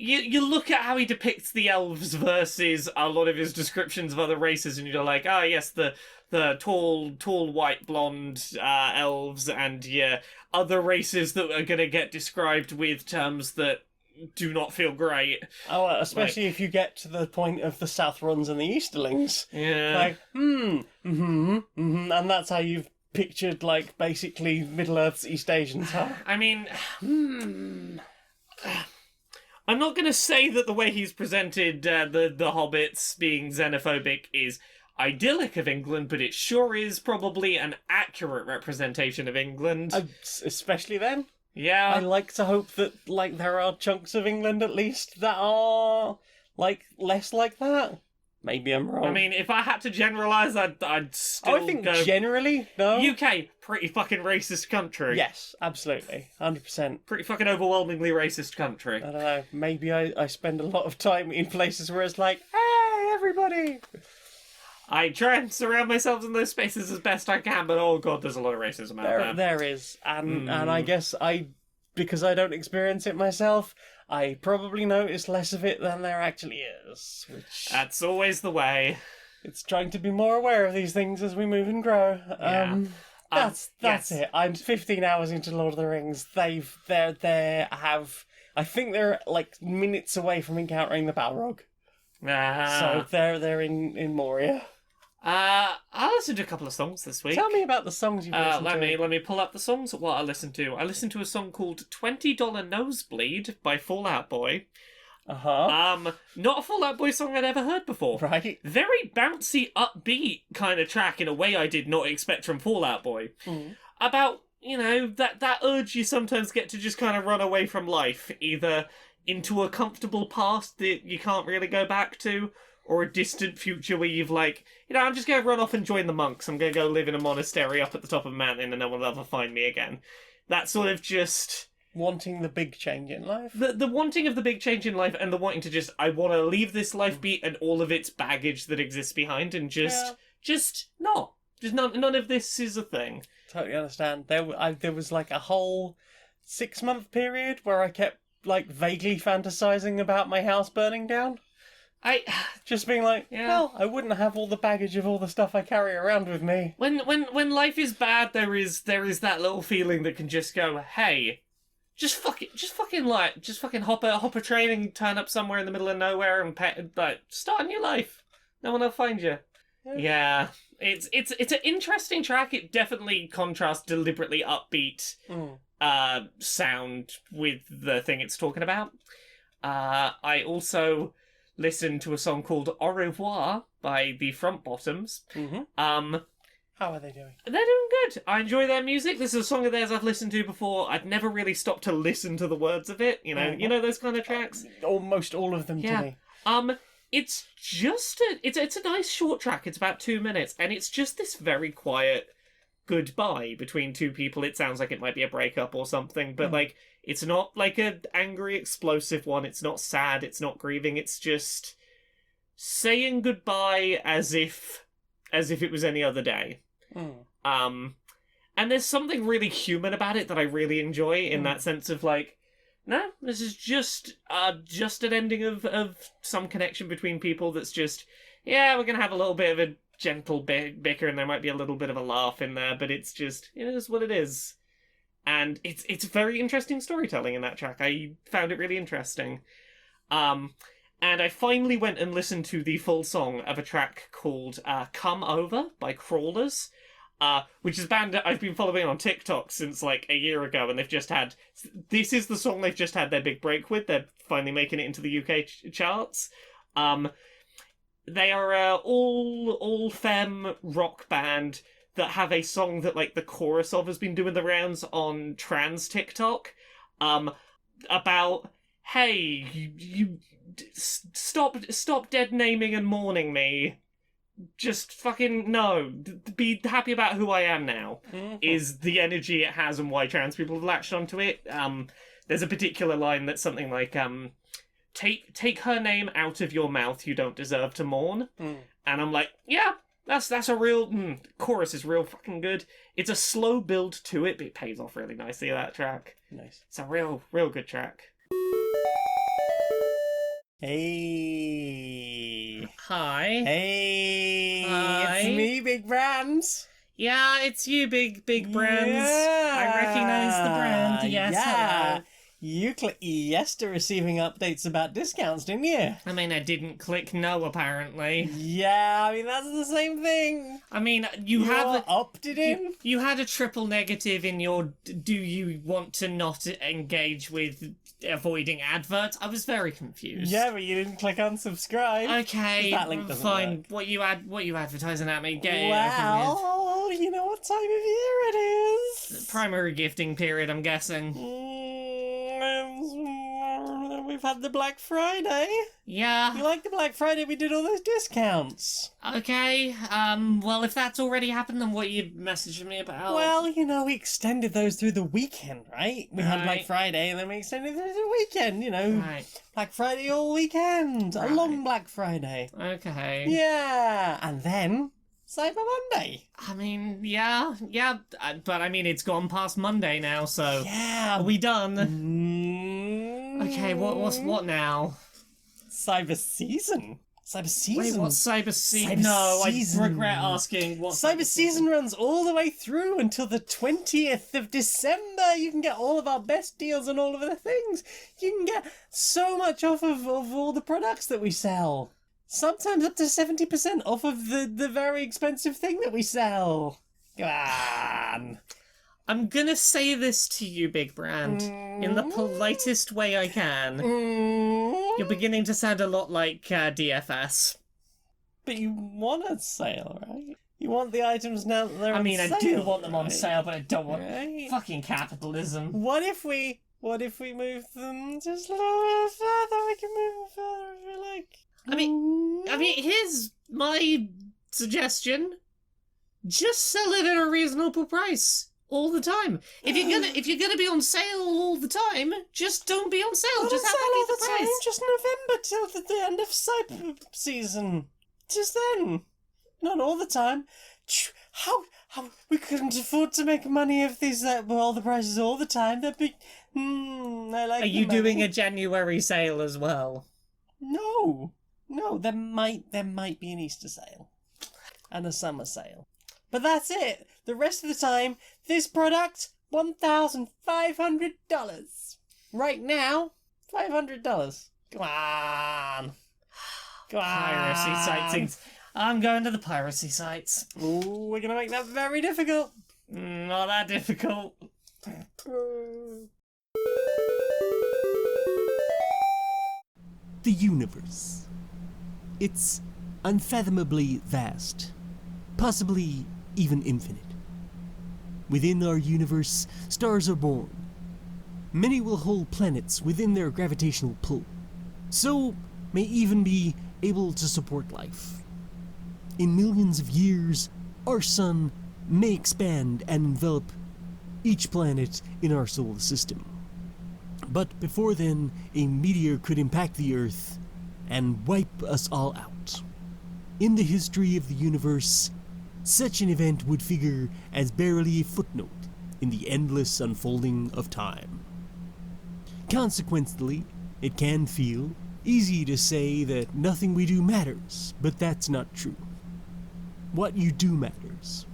You look at how he depicts the elves versus a lot of his descriptions of other races, and you're like, yes, the tall, white, blonde elves, and other races that are going to get described with terms that do not feel great. Oh, especially if you get to the point of the Southrons and the Easterlings. Yeah. Like, and that's how you've pictured, like, basically Middle-earth's East Asians, huh? I mean, I'm not going to say that the way he's presented the hobbits being xenophobic is idyllic of England, but it sure is probably an accurate representation of England. Especially then. Yeah. I like to hope that, like, there are chunks of England at least that are, like, less like that. Maybe I'm wrong. I mean, if I had to generalise, I'd still I think generally, no. UK, pretty fucking racist country. Yes, absolutely. 100%. Pretty fucking overwhelmingly racist country. I don't know. Maybe I spend a lot of time in places where it's like, hey, everybody! I try and surround myself in those spaces as best I can, but oh god, there's a lot of racism out there. There is. And I guess because I don't experience it myself, I probably notice less of it than there actually is, which That's always the way. it's trying to be more aware of these things as we move and grow. Yeah. That's yes. it. I'm 15 hours into Lord of the Rings. I think they're like minutes away from encountering the Balrog. So they're in Moria. I listened to a couple of songs this week. Tell me about the songs you've listened to. Let me pull up the songs. What I listened to. I listened to a song called $20 Nosebleed by Fall Out Boy. Not a Fall Out Boy song I'd ever heard before. Right. Very bouncy, upbeat kind of track in a way I did not expect from Fall Out Boy. About, that urge you sometimes get to just kind of run away from life, either into a comfortable past that you can't really go back to, or a distant future where you've I'm just going to run off and join the monks. I'm going to go live in a monastery up at the top of a mountain and no one will ever find me again. That sort of just... wanting the big change in life. The wanting of the big change in life and the wanting to just, I want to leave this life beat and all of its baggage that exists behind and none of this is a thing. Totally understand. There was like a whole 6-month period where I kept vaguely fantasizing about my house burning down. Just being like, well, I wouldn't have all the baggage of all the stuff I carry around with me. When life is bad, there is that little feeling that can just go, hey, just fucking hop a train and turn up somewhere in the middle of nowhere and start a new life. No one will find you. Yeah. It's an interesting track. It definitely contrasts deliberately upbeat sound with the thing it's talking about. I also listened to a song called Au Revoir by the Front Bottoms. How are they doing? They're doing good. I enjoy their music. This is a song of theirs I've listened to before. I'd never really stopped to listen to the words of it. You know those kind of tracks? Almost all of them to me. It's just it's a nice short track. It's about 2 minutes, and it's just this very quiet goodbye between two people. It sounds like it might be a breakup or something, but it's not like an angry, explosive one. It's not sad. It's not grieving. It's just saying goodbye as if it was any other day. And there's something really human about it that I really enjoy in that sense of no, this is just an ending of some connection between people that's just, we're going to have a little bit of a gentle bicker and there might be a little bit of a laugh in there, but it's just, it is what it is. And it's very interesting storytelling in that track. I found it really interesting. And I finally went and listened to the full song of a track called Come Over by Crawlers, which is a band that I've been following on TikTok since a year ago, and this is the song they've just had their big break with. They're finally making it into the UK charts. They are a all femme rock band that have a song that the chorus of has been doing the rounds on trans TikTok, about, hey, you stop dead naming and mourning me. Just fucking no. Be happy about who I am now. Is the energy it has and why trans people have latched onto it. There's a particular line that's something like, take her name out of your mouth, you don't deserve to mourn. And I'm like, yeah, that's a real chorus is real fucking good. It's a slow build to it, but it pays off really nicely, that track. Nice. It's a real good track. Hey. Hi. Hey. Hi. It's me, Big Brands. Yeah, it's you, Big Brands. Yeah. I recognise the brand. Yes, hello. You clicked yes to receiving updates about discounts, didn't you? I mean, I didn't click no, apparently. Yeah, I mean, that's the same thing. I mean, you have opted in. You had a triple negative in your do you want to not engage with avoiding adverts? I was very confused. Yeah, but you didn't click unsubscribe. Okay, that link doesn't fine. work. What you advertising at me? Well, you know what time of year it is. Primary gifting period, I'm guessing. We've had the Black Friday. Yeah. You like the Black Friday? We did all those discounts. Okay. Well, if that's already happened, then what are you messaging me about? Well, we extended those through the weekend, right? We had Black Friday, and then we extended through the weekend, Right. Black Friday all weekend. Right. A long Black Friday. Okay. Yeah. And then Cyber Monday. I mean, yeah, but I mean, it's gone past Monday now, so... Yeah. Are we done? Okay, what now? Cyber Season. Cyber Season. Wait, what's Cyber Season? Cyber No, Season. I regret asking. What Cyber Season runs all the way through until the 20th of December. You can get all of our best deals on all of the things. You can get so much off of all the products that we sell. Sometimes up to 70% off of the very expensive thing that we sell. Come on. I'm gonna say this to you, Big Brand, in the politest way I can. You're beginning to sound a lot like DFS. But you want a sale, right? You want the items now that they're on sale. I do want them on right? sale, but I don't want Right? fucking capitalism. What if we move them just a little bit further? We can move them further if you like. I mean, here's my suggestion: just sell it at a reasonable price all the time. If you're gonna be on sale all the time, just don't be on sale. Just have all the the time. price. Just November till the end of Cyber Season. Just then, not all the time. How we couldn't afford to make money if these were all the prices all the time. That'd be. I like. Are you doing a January sale as well? No, there might be an Easter sale and a summer sale, but that's it. The rest of the time, this product $1,500 right now. $500. Come on, Piracy sites. I'm going to the piracy sites. Ooh, we're gonna make that very difficult. Not that difficult. The universe. It's unfathomably vast, possibly even infinite. Within our universe, stars are born. Many will hold planets within their gravitational pull, so may even be able to support life. In millions of years, our sun may expand and envelop each planet in our solar system. But before then, a meteor could impact the Earth and wipe us all out. In the history of the universe, such an event would figure as barely a footnote in the endless unfolding of time. Consequently, it can feel easy to say that nothing we do matters, but that's not true. What you do matters.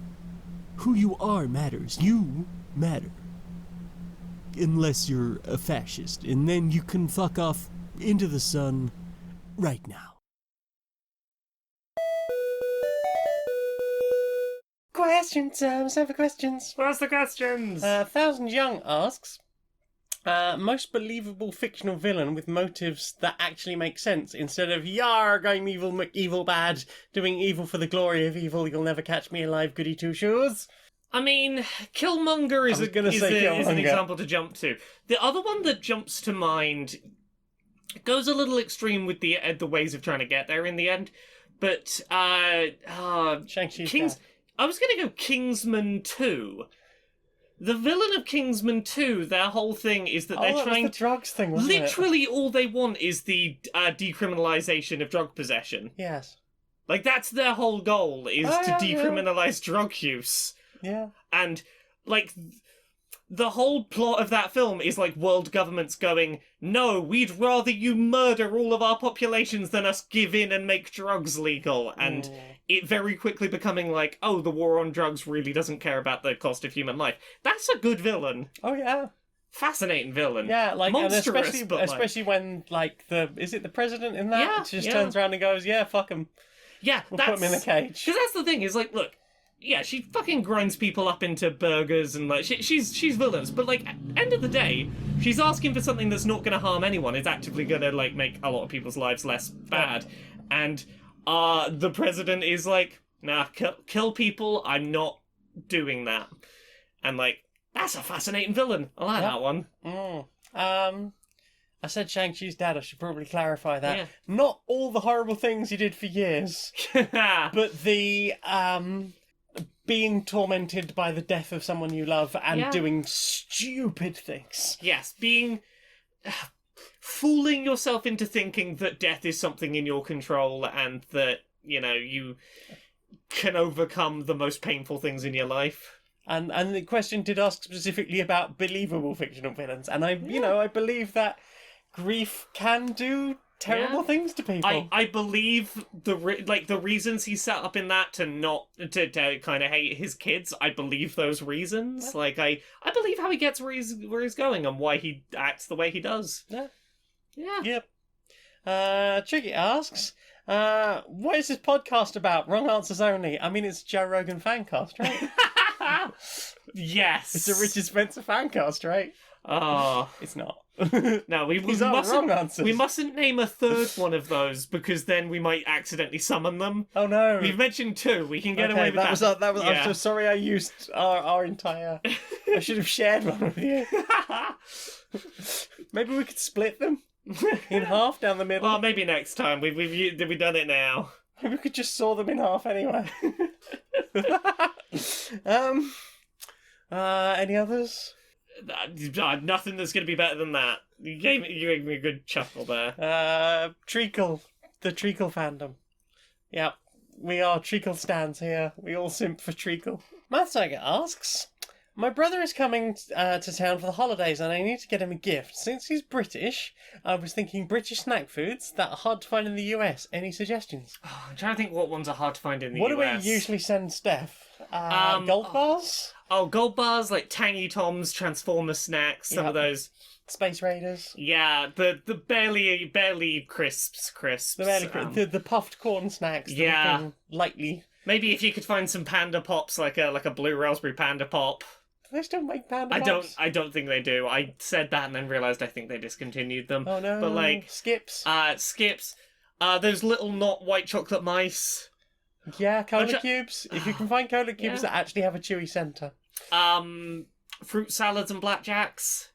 Who you are matters. You matter. Unless you're a fascist, and then you can fuck off into the sun right now. Questions, time for questions. What's the questions? Thousand Young asks, most believable fictional villain with motives that actually make sense instead of "Yar, going evil bad, doing evil for the glory of evil. You'll never catch me alive, goody two shoes." I mean, Killmonger is an example to jump to. The other one that jumps to mind goes a little extreme with the ways of trying to get there in the end, but Shang-Chi's I was going to go Kingsman 2. The villain of Kingsman 2, their whole thing is that they're trying... the drugs thing, wasn't literally all they want is the decriminalisation of drug possession. Yes. Like, that's their whole goal, is to decriminalise drug use. Yeah. And, like, the whole plot of that film is, like, world governments going, no, we'd rather you murder all of our populations than us give in and make drugs legal. And it very quickly becoming like, oh, the war on drugs really doesn't care about the cost of human life. That's a good villain. Oh, yeah. Fascinating villain. Yeah, like, monstrous, and but especially when, like, is it the president in that? Yeah, turns around and goes, yeah, fuck him. Yeah, We'll put him in a cage. Because that's the thing, is like, look, yeah, she fucking grinds people up into burgers and, like, she's villainous, but, like, end of the day, she's asking for something that's not going to harm anyone. It's actively going to, like, make a lot of people's lives less bad. And the president is like, nah, kill people, I'm not doing that. And, like, that's a fascinating villain. I like that one. I said Shang-Chi's dad, I should probably clarify that. Yeah. Not all the horrible things he did for years, but the being tormented by the death of someone you love and doing stupid things. Yes, being... fooling yourself into thinking that death is something in your control and that, you know, you can overcome the most painful things in your life. And the question did ask specifically about believable fictional villains, and I believe that grief can do terrible things to people. I believe the reasons he set up in that to not to kind of hate his kids. I believe those reasons. Yeah. Like I believe how he gets where he's going and why he acts the way he does. Yeah. Yeah. Yep. Tricky asks, what is this podcast about? Wrong answers only. I mean, it's a Joe Rogan fancast, right? Yes. It's a Richard Spencer fancast, right? Oh. It's not. No, we These aren't wrong mustn't. answers. We mustn't name a third one of those because then we might accidentally summon them. Oh no. We've mentioned 2. We can get away with that. That was. I'm Yeah. so sorry. I used our entire. I should have shared one with you. Maybe we could split them in half down the middle. Well, maybe next time. We've done it now. Maybe we could just saw them in half anyway. Any others? Nothing that's going to be better than that. You gave me a good chuckle there. Treacle, the Treacle fandom. Yep, we are Treacle stans here. We all simp for Treacle. Mathsager asks, my brother is coming to town for the holidays and I need to get him a gift. Since he's British, I was thinking British snack foods that are hard to find in the US. Any suggestions? Oh, I'm trying to think what ones are hard to find in the What US. do we usually send Steph? Gold bars? Oh, gold bars, like Tangy Tom's, Transformer snacks, some of those. Space Raiders? Yeah, the barely crisps. The puffed corn snacks. That Yeah. have been lightly. Maybe if you could find some Panda Pops, like a blue raspberry Panda Pop. Do they still make Panda I Pops? don't think they do. I said that and then realised I think they discontinued them. Oh no. But like Skips. Skips, those little not white chocolate mice. Yeah, cola ju- cubes. If you can find cola cubes Yeah. that actually have a chewy centre. Fruit salads and blackjacks.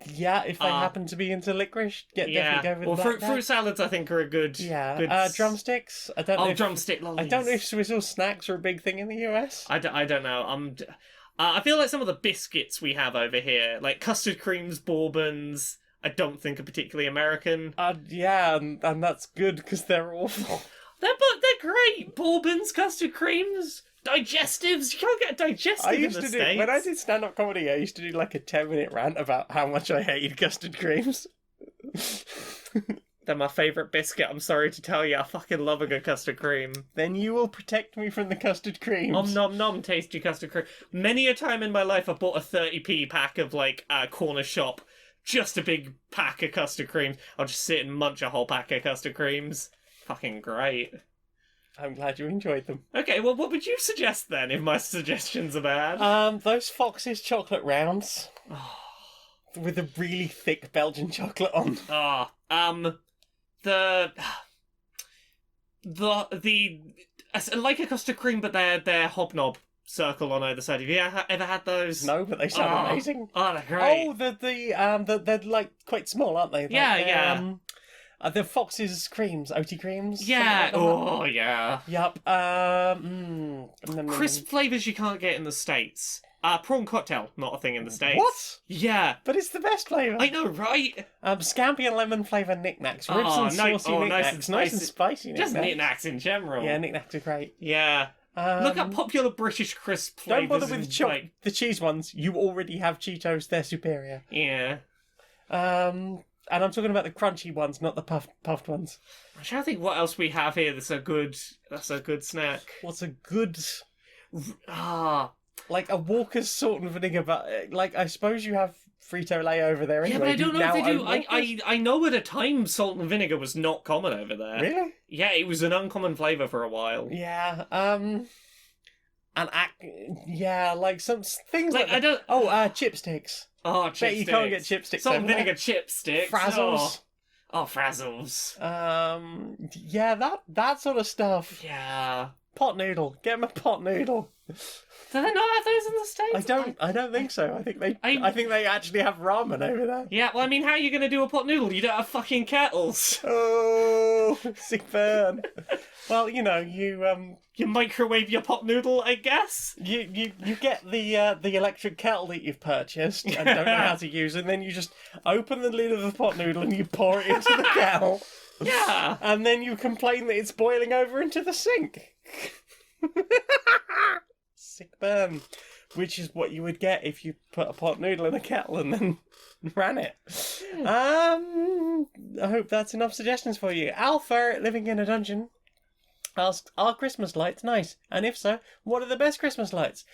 Yeah, if they happen to be into licorice, definitely go with Well, blackjack. fruit salads I think are a good. Yeah. Good Drumsticks. I don't know. Drumstick lollies. I don't know if Swizzle snacks are a big thing in the US. I don't know. I feel like some of the biscuits we have over here, like custard creams, bourbons, I don't think are particularly American. Yeah, and that's good because they're awful. They're great. Bourbons, custard creams, digestives. You can't get a digestive I in used the to do States. when I did stand-up comedy. I used to do like a 10-minute rant about how much I hated custard creams. They're my favourite biscuit, I'm sorry to tell you. I fucking love a good custard cream. Then you will protect me from the custard creams. Nom nom nom, tasty custard cream. Many a time in my life I bought a 30p pack of like corner shop. Just a big pack of custard creams. I'll just sit and munch a whole pack of custard creams. Fucking great. I'm glad you enjoyed them. Okay, well, what would you suggest then if my suggestions are bad? Those Fox's chocolate rounds with a really thick Belgian chocolate on. The like a custard cream, but they're hobnob circle on either side. Have you ever had those? No, but they sound amazing. Oh, they're great. Oh, they're like quite small, aren't they? Yeah. The Fox's creams, OT creams. Yeah. something like that. Oh, yeah. Yup. Crisp flavours you can't get in the States. Prawn cocktail, not a thing in the States. What? Yeah. But it's the best flavour. I know, right? Scampi and lemon flavour knickknacks. Ribs and saucy knickknacks. Nice and spicy Just knickknacks. knickknacks in general. Yeah, knickknacks are great. Yeah. Look at popular British crisp flavours. Don't bother with and, the cheese ones. You already have Cheetos. They're superior. Yeah. And I'm talking about the crunchy ones, not the puffed ones. I'm trying to think what else we have here that's a good snack. What's a good... Like a Walker's salt and vinegar, but like I suppose you have Frito-Lay over there anyway. Yeah, but I don't know if they do. Walkers? I know at a time salt and vinegar was not common over there. Really? Yeah, it was an uncommon flavour for a while. Yeah. Like some things Like, like I don't... chipsticks. Oh, Bet chipsticks. you can't get chipsticks Salt and over vinegar there. chipsticks. Frazzles. Oh, frazzles. Yeah, that sort of stuff. Yeah. Pot noodle. Get them a pot noodle. Do they not have those in the States? I don't think so. I think they actually have ramen over there. Yeah, well, I mean, how are you going to do a pot noodle? You don't have fucking kettles. Oh, sick burn. Well, you microwave your pot noodle, I guess. You get the electric kettle that you've purchased and don't know how to use, and then you just open the lid of the pot noodle and you pour it into the kettle. Yeah. And then you complain that it's boiling over into the sink. Sick burn. Which is what you would get if you put a pot noodle in a kettle and then ran it. I hope that's enough suggestions for you. Alpha, living in a dungeon, asks, are Christmas lights nice? And if so, what are the best Christmas lights?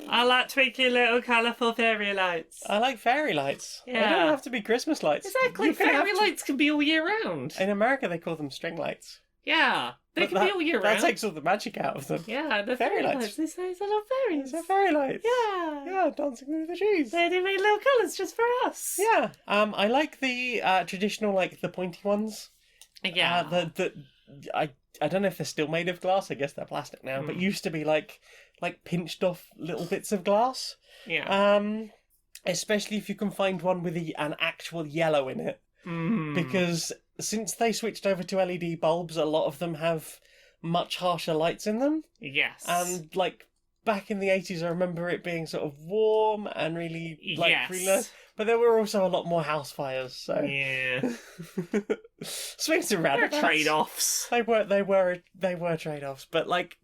I like twinkly little colourful fairy lights. I like fairy lights. They Yeah. don't have to be Christmas lights. Exactly, You can fairy have lights can be all year round. In America, they call them string lights. Yeah, they But can be all year that round. takes all the magic out of them. Yeah, the Fairy fairy lights. lights. These nice little fairies. They're fairy lights. Yeah. Yeah, dancing through the trees. They do make little colours just for us. Yeah. I like the traditional, like the pointy ones. Yeah. I don't know if they're still made of glass. I guess they're plastic now, but used to be like pinched off little bits of glass. Yeah. Especially if you can find one with an actual yellow in it, because since they switched over to LED bulbs, a lot of them have much harsher lights in them. Yes. And like back in the 80s, I remember it being sort of warm and really Yes. really nice. But there were also a lot more house fires, so Yeah. swings and There are roundabouts. trade-offs. They were trade-offs, but like,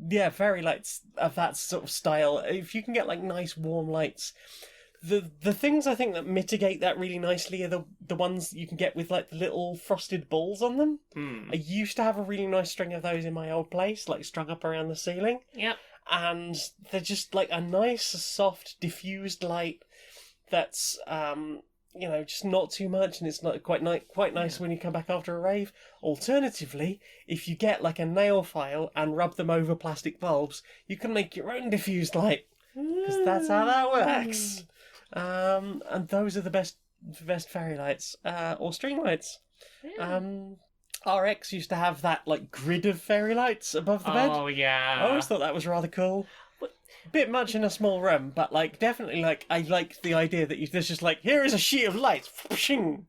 yeah, fairy lights of that sort of style. If you can get like nice warm lights, the things I think that mitigate that really nicely are the ones you can get with like the little frosted balls on them. I used to have a really nice string of those in my old place, like strung up around the ceiling, Yep. and they're just like a nice, soft, diffused light that's just not too much, and it's not quite nice when you come back after a rave. Alternatively, if you get like a nail file and rub them over plastic bulbs, you can make your own diffused light, because that's how that works. And those are the best fairy lights or string lights. RX used to have that like grid of fairy lights above the bed. Oh, yeah. I always thought that was rather cool. Bit much in a small room, but like definitely like I like the idea that there's just like, here is a sheet of light. Make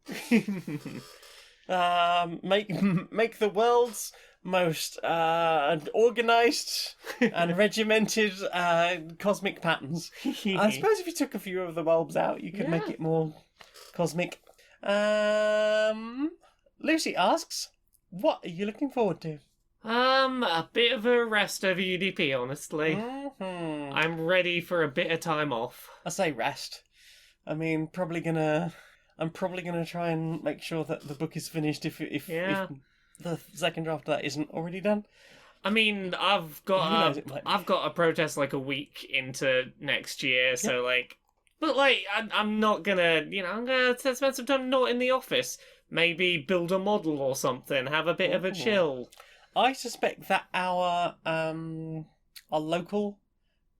the world's most organised and regimented cosmic patterns. I suppose if you took a few of the bulbs out, you could make it more cosmic. Lucy asks, what are you looking forward to? A bit of a rest over UDP, honestly. I'm ready for a bit of time off. I say rest. I mean, I'm probably gonna try and make sure that the book is finished if the second draft of that isn't already done. I mean, I've got a protest like a week into next year, so like, but like, I'm not gonna, I'm gonna spend some time not in the office. Maybe build a model or something. Have a bit of a chill. I suspect that our local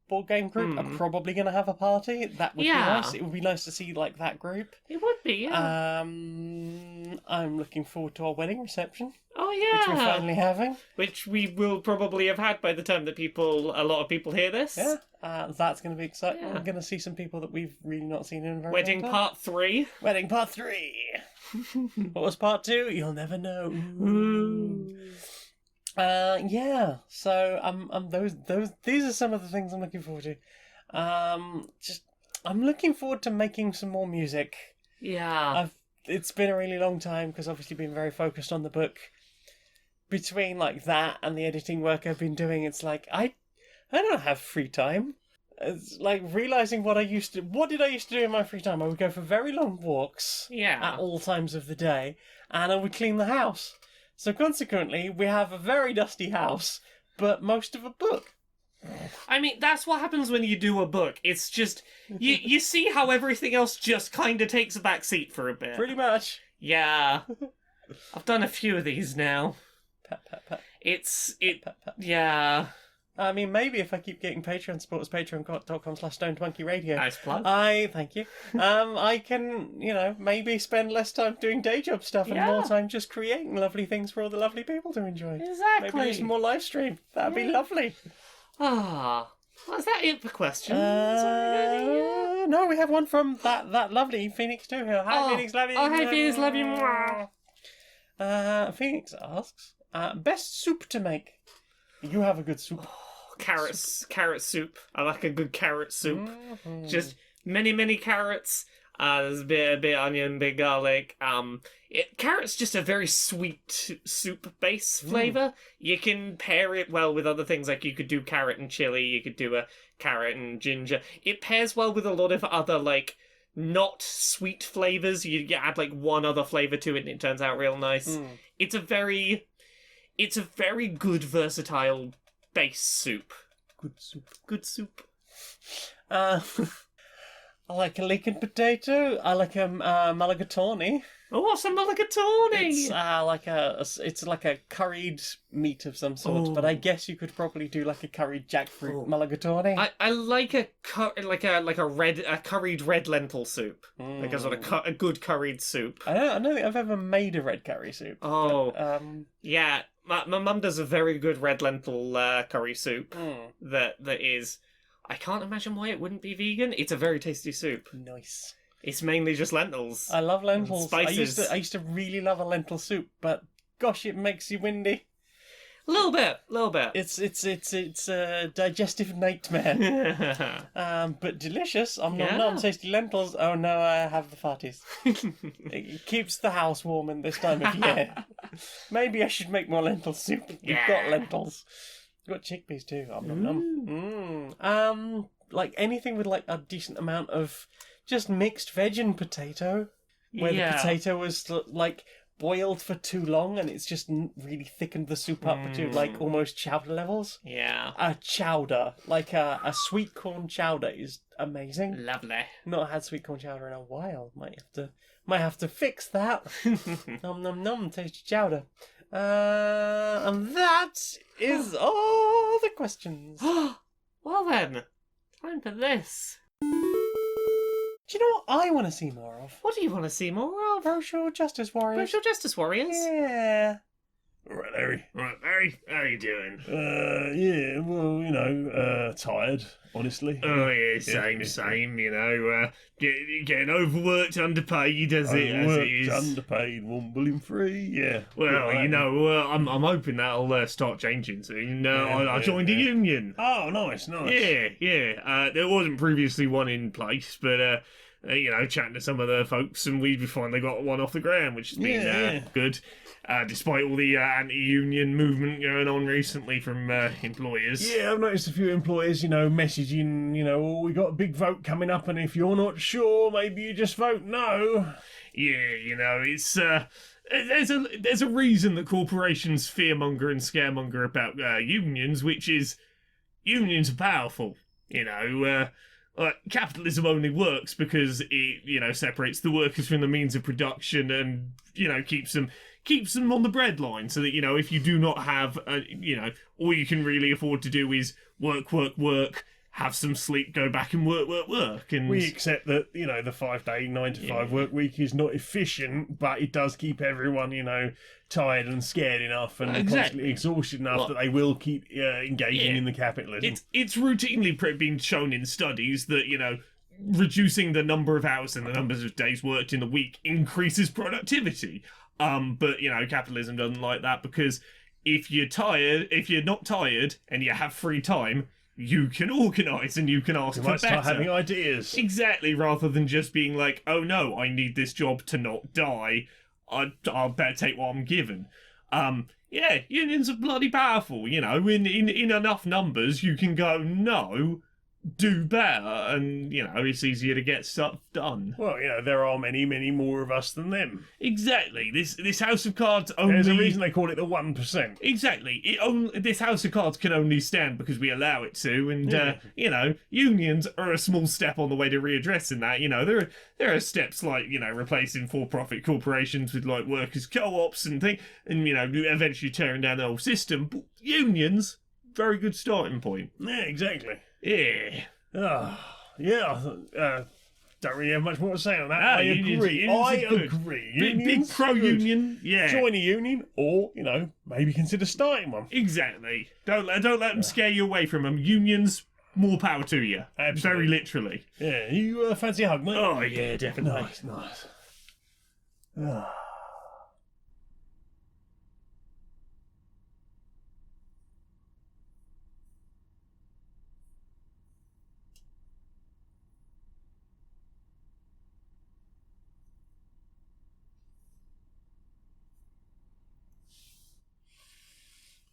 board game group are probably going to have a party. That would be nice. It would be nice to see like that group. It would be, yeah. I'm looking forward to our wedding reception. Oh yeah, which we're finally having. Which we will probably have had by the time that a lot of people hear this. Yeah, that's going to be exciting. Yeah. We're going to see some people that we've really not seen in a very Wedding long time. part 3. Wedding part 3. What was part 2? You'll never know. Ooh. Yeah. So these are some of the things I'm looking forward to. I'm looking forward to making some more music. Yeah. It's been a really long time because obviously been very focused on the book. Between like that and the editing work I've been doing, it's like I don't have free time. It's like realizing what did I used to do in my free time? I would go for very long walks at all times of the day, and I would clean the house. So consequently, we have a very dusty house, but most of a book. I mean, that's what happens when you do a book. It's just, you see how everything else just kind of takes a back seat for a bit. Pretty much. Yeah. I've done a few of these now. Pat, pat, pat. Pat, pat. Yeah. I mean, maybe if I keep getting Patreon supporters, patreon.com/StonedMonkeyRadio. Nice plug. Thank you. I can, maybe spend less time doing day job stuff and more time just creating lovely things for all the lovely people to enjoy. Exactly. Maybe do some more live stream. That'd be lovely. Well, is that it for questions? No, we have one from that lovely Phoenix too. Hi, Phoenix, love you. Oh, hi, Phoenix, love you. Phoenix asks, best soup to make. You have a good soup. Carrot soup. I like a good carrot soup. Mm-hmm. Just many carrots. There's a bit of onion, bit garlic. Carrot's just a very sweet soup base flavour. You can pair it well with other things, like you could do carrot and chili. You could do a carrot and ginger. It pairs well with a lot of other like not sweet flavors. You add like one other flavor to it, and it turns out real nice. It's a very good versatile base soup. Good soup. I like a leek and potato. I like a mulligatawny. Oh, what's a mulligatawny? It's like a curried meat of some sort, but I guess you could probably do like a curried jackfruit mulligatawny. I like a curried red lentil soup, like a sort of a good curried soup. I don't think I've ever made a red curry soup. Oh, but, yeah. My mum does a very good red lentil curry soup that is. I can't imagine why it wouldn't be vegan. It's a very tasty soup. Nice. It's mainly just lentils. I love lentils. Spices. I used to really love a lentil soup, but gosh, it makes you windy. A little bit. It's a digestive nightmare. But delicious. Nom tasty lentils. Oh no, I have the farties. It keeps the house warm in this time of year. Maybe I should make more lentil soup. We've got lentils. We've got chickpeas too. Like anything with like a decent amount of just mixed veg and potato, where the potato was like boiled for too long and it's just really thickened the soup up to like almost chowder levels. Yeah. A chowder, like a sweet corn chowder, is amazing. Lovely. Not had sweet corn chowder in a while. Might have to fix that. Nom nom nom, tasty chowder. And that is all the questions. Well then, time for this. Do you know what I want to see more of? What do you want to see more of? Social Justice Warriors. Social Justice Warriors? Yeah. All right, Harry. How you doing? Yeah, well, tired, honestly. Oh, yeah, same, you know. Getting overworked, underpaid, as it is. Underpaid, wumbling free, yeah. Well, I'm hoping that'll start changing soon. I joined a union. Oh, nice. Yeah. There wasn't previously one in place, but, chatting to some of the folks, and we finally got one off the ground, which has been good. Despite all the anti-union movement going on recently from employers. Yeah, I've noticed a few employers, messaging, we got a big vote coming up, and if you're not sure, maybe you just vote no. Yeah, it's there's a reason that corporations fearmonger and scaremonger about unions, which is unions are powerful. Capitalism only works because it, separates the workers from the means of production and, keeps them on the breadline so that, if you do not have, all you can really afford to do is work, have some sleep, go back and work. And we accept that, the 5-day, 9-to-5 work week is not efficient, but it does keep everyone, tired and scared enough and constantly exhausted enough that they will keep engaging in the capitalism. It's routinely been shown in studies that, reducing the number of hours and the numbers of days worked in the week increases productivity. But capitalism doesn't like that because if you're not tired and you have free time, you can organise and you can ask for better. Start having ideas. Exactly, rather than just being like, oh no, I need this job to not die. I'll better take what I'm given. Unions are bloody powerful, in enough numbers you can go, no, do better, and, it's easier to get stuff done. Well, there are many, many more of us than them. Exactly. This House of Cards only... There's a reason they call it the 1%. Exactly. This House of Cards can only stand because we allow it to, and, unions are a small step on the way to readdressing that. There are steps like, replacing for-profit corporations with, like, workers' co-ops and things, and, eventually tearing down the whole system. But unions, very good starting point. Yeah, exactly. Yeah. Don't really have much more to say on that. Ah, I unions agree. Big pro-union. Yeah. Join a union, or maybe consider starting one. Exactly. Don't let them scare you away from them. Unions, more power to you. Absolutely. Very literally. Yeah. You fancy a hug, mate? Oh yeah, definitely. Nice.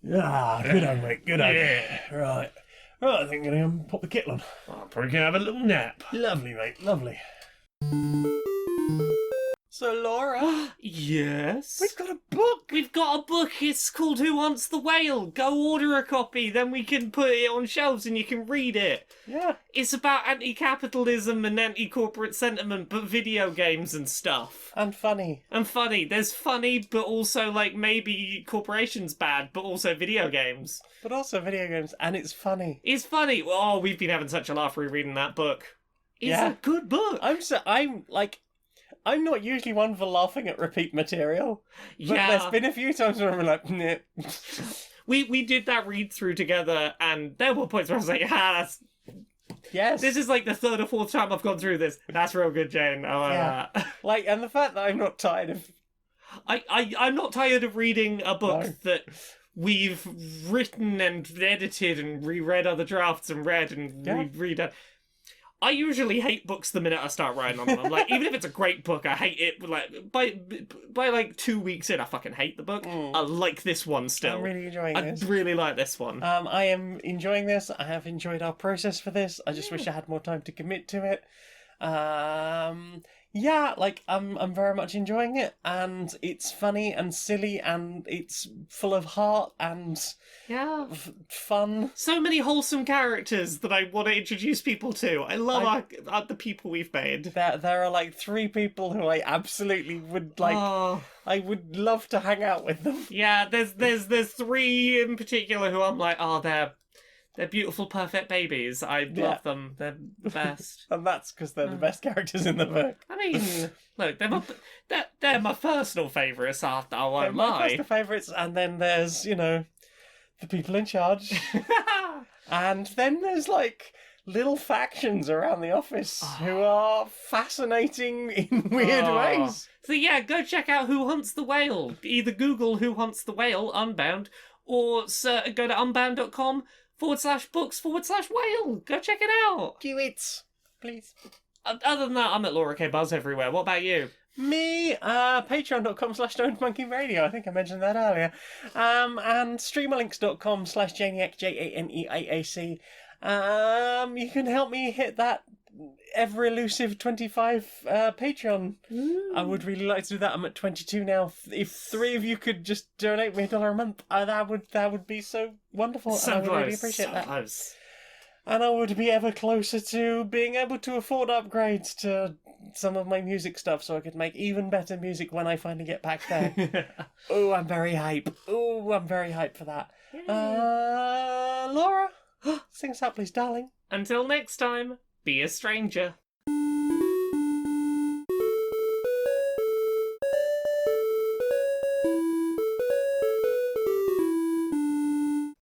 Good on, mate. Good on. Yeah. Right, I think I'm going to pop the kettle on. I'm probably going to have a little nap. Lovely, mate. Lovely. So, Laura, Yes? we've got a book! We've got a book. It's called Who Wants the Whale? Go order a copy, then we can put it on shelves and you can read it. Yeah. It's about anti-capitalism and anti-corporate sentiment, but video games and stuff. And funny. And funny. There's funny, but also, like, maybe corporations bad, but also video games. But also video games, and it's funny. It's funny. Oh, we've been having such a laugh rereading that book. It's a good book. I'm not usually one for laughing at repeat material, but there's been a few times where I'm like, nah. We did that read through together, and there were points where I was like, Yes. This is like the third or fourth time I've gone through this. That's real good, Jane. I like that. Like, and the fact that I'm not tired of... I'm not tired of reading a book that we've written and edited and reread other drafts and read and reread. I usually hate books the minute I start writing on them. I'm like, even if it's a great book, I hate it. Like by like 2 weeks in, I fucking hate the book. I like this one still. I'm really enjoying this. I really like this one. I am enjoying this. I have enjoyed our process for this. I just wish I had more time to commit to it. I'm very much enjoying it, and it's funny and silly, and it's full of heart and fun. So many wholesome characters that I want to introduce people to. I love the people we've made. There are like 3 people who I absolutely would like. I would love to hang out with them. Yeah, there's 3 in particular who I'm like, they're beautiful, perfect babies. I love them. They're the best. And that's because they're the best characters in the book. I mean, look, they're my personal favourites. I won't They're my lie. personal favourites, and then there's, the people in charge. And then there's, like, little factions around the office who are fascinating in weird ways. So yeah, go check out Who Hunts the Whale. Either Google Who Hunts the Whale, Unbound, or go to unbound.com/books/whale. Go check it out. Do it, please. Other than that, I'm at Laura K. Buzz everywhere. What about you? Me, patreon.com/stonedmonkeyradio. I think I mentioned that earlier. And streamerlinks.com/Janiac, JANEIAC. You can help me hit that ever elusive 25 Patreon. I would really like to do that. I'm at 22 now. If 3 of you could just donate me $1 a month, that would be so wonderful. So and I would close, really appreciate that. Close. And I would be ever closer to being able to afford upgrades to some of my music stuff, so I could make even better music when I finally get back there. Oh, I'm very hype. Oh, I'm very hype for that. Laura, sing us out, please, darling. Until next time, be a stranger.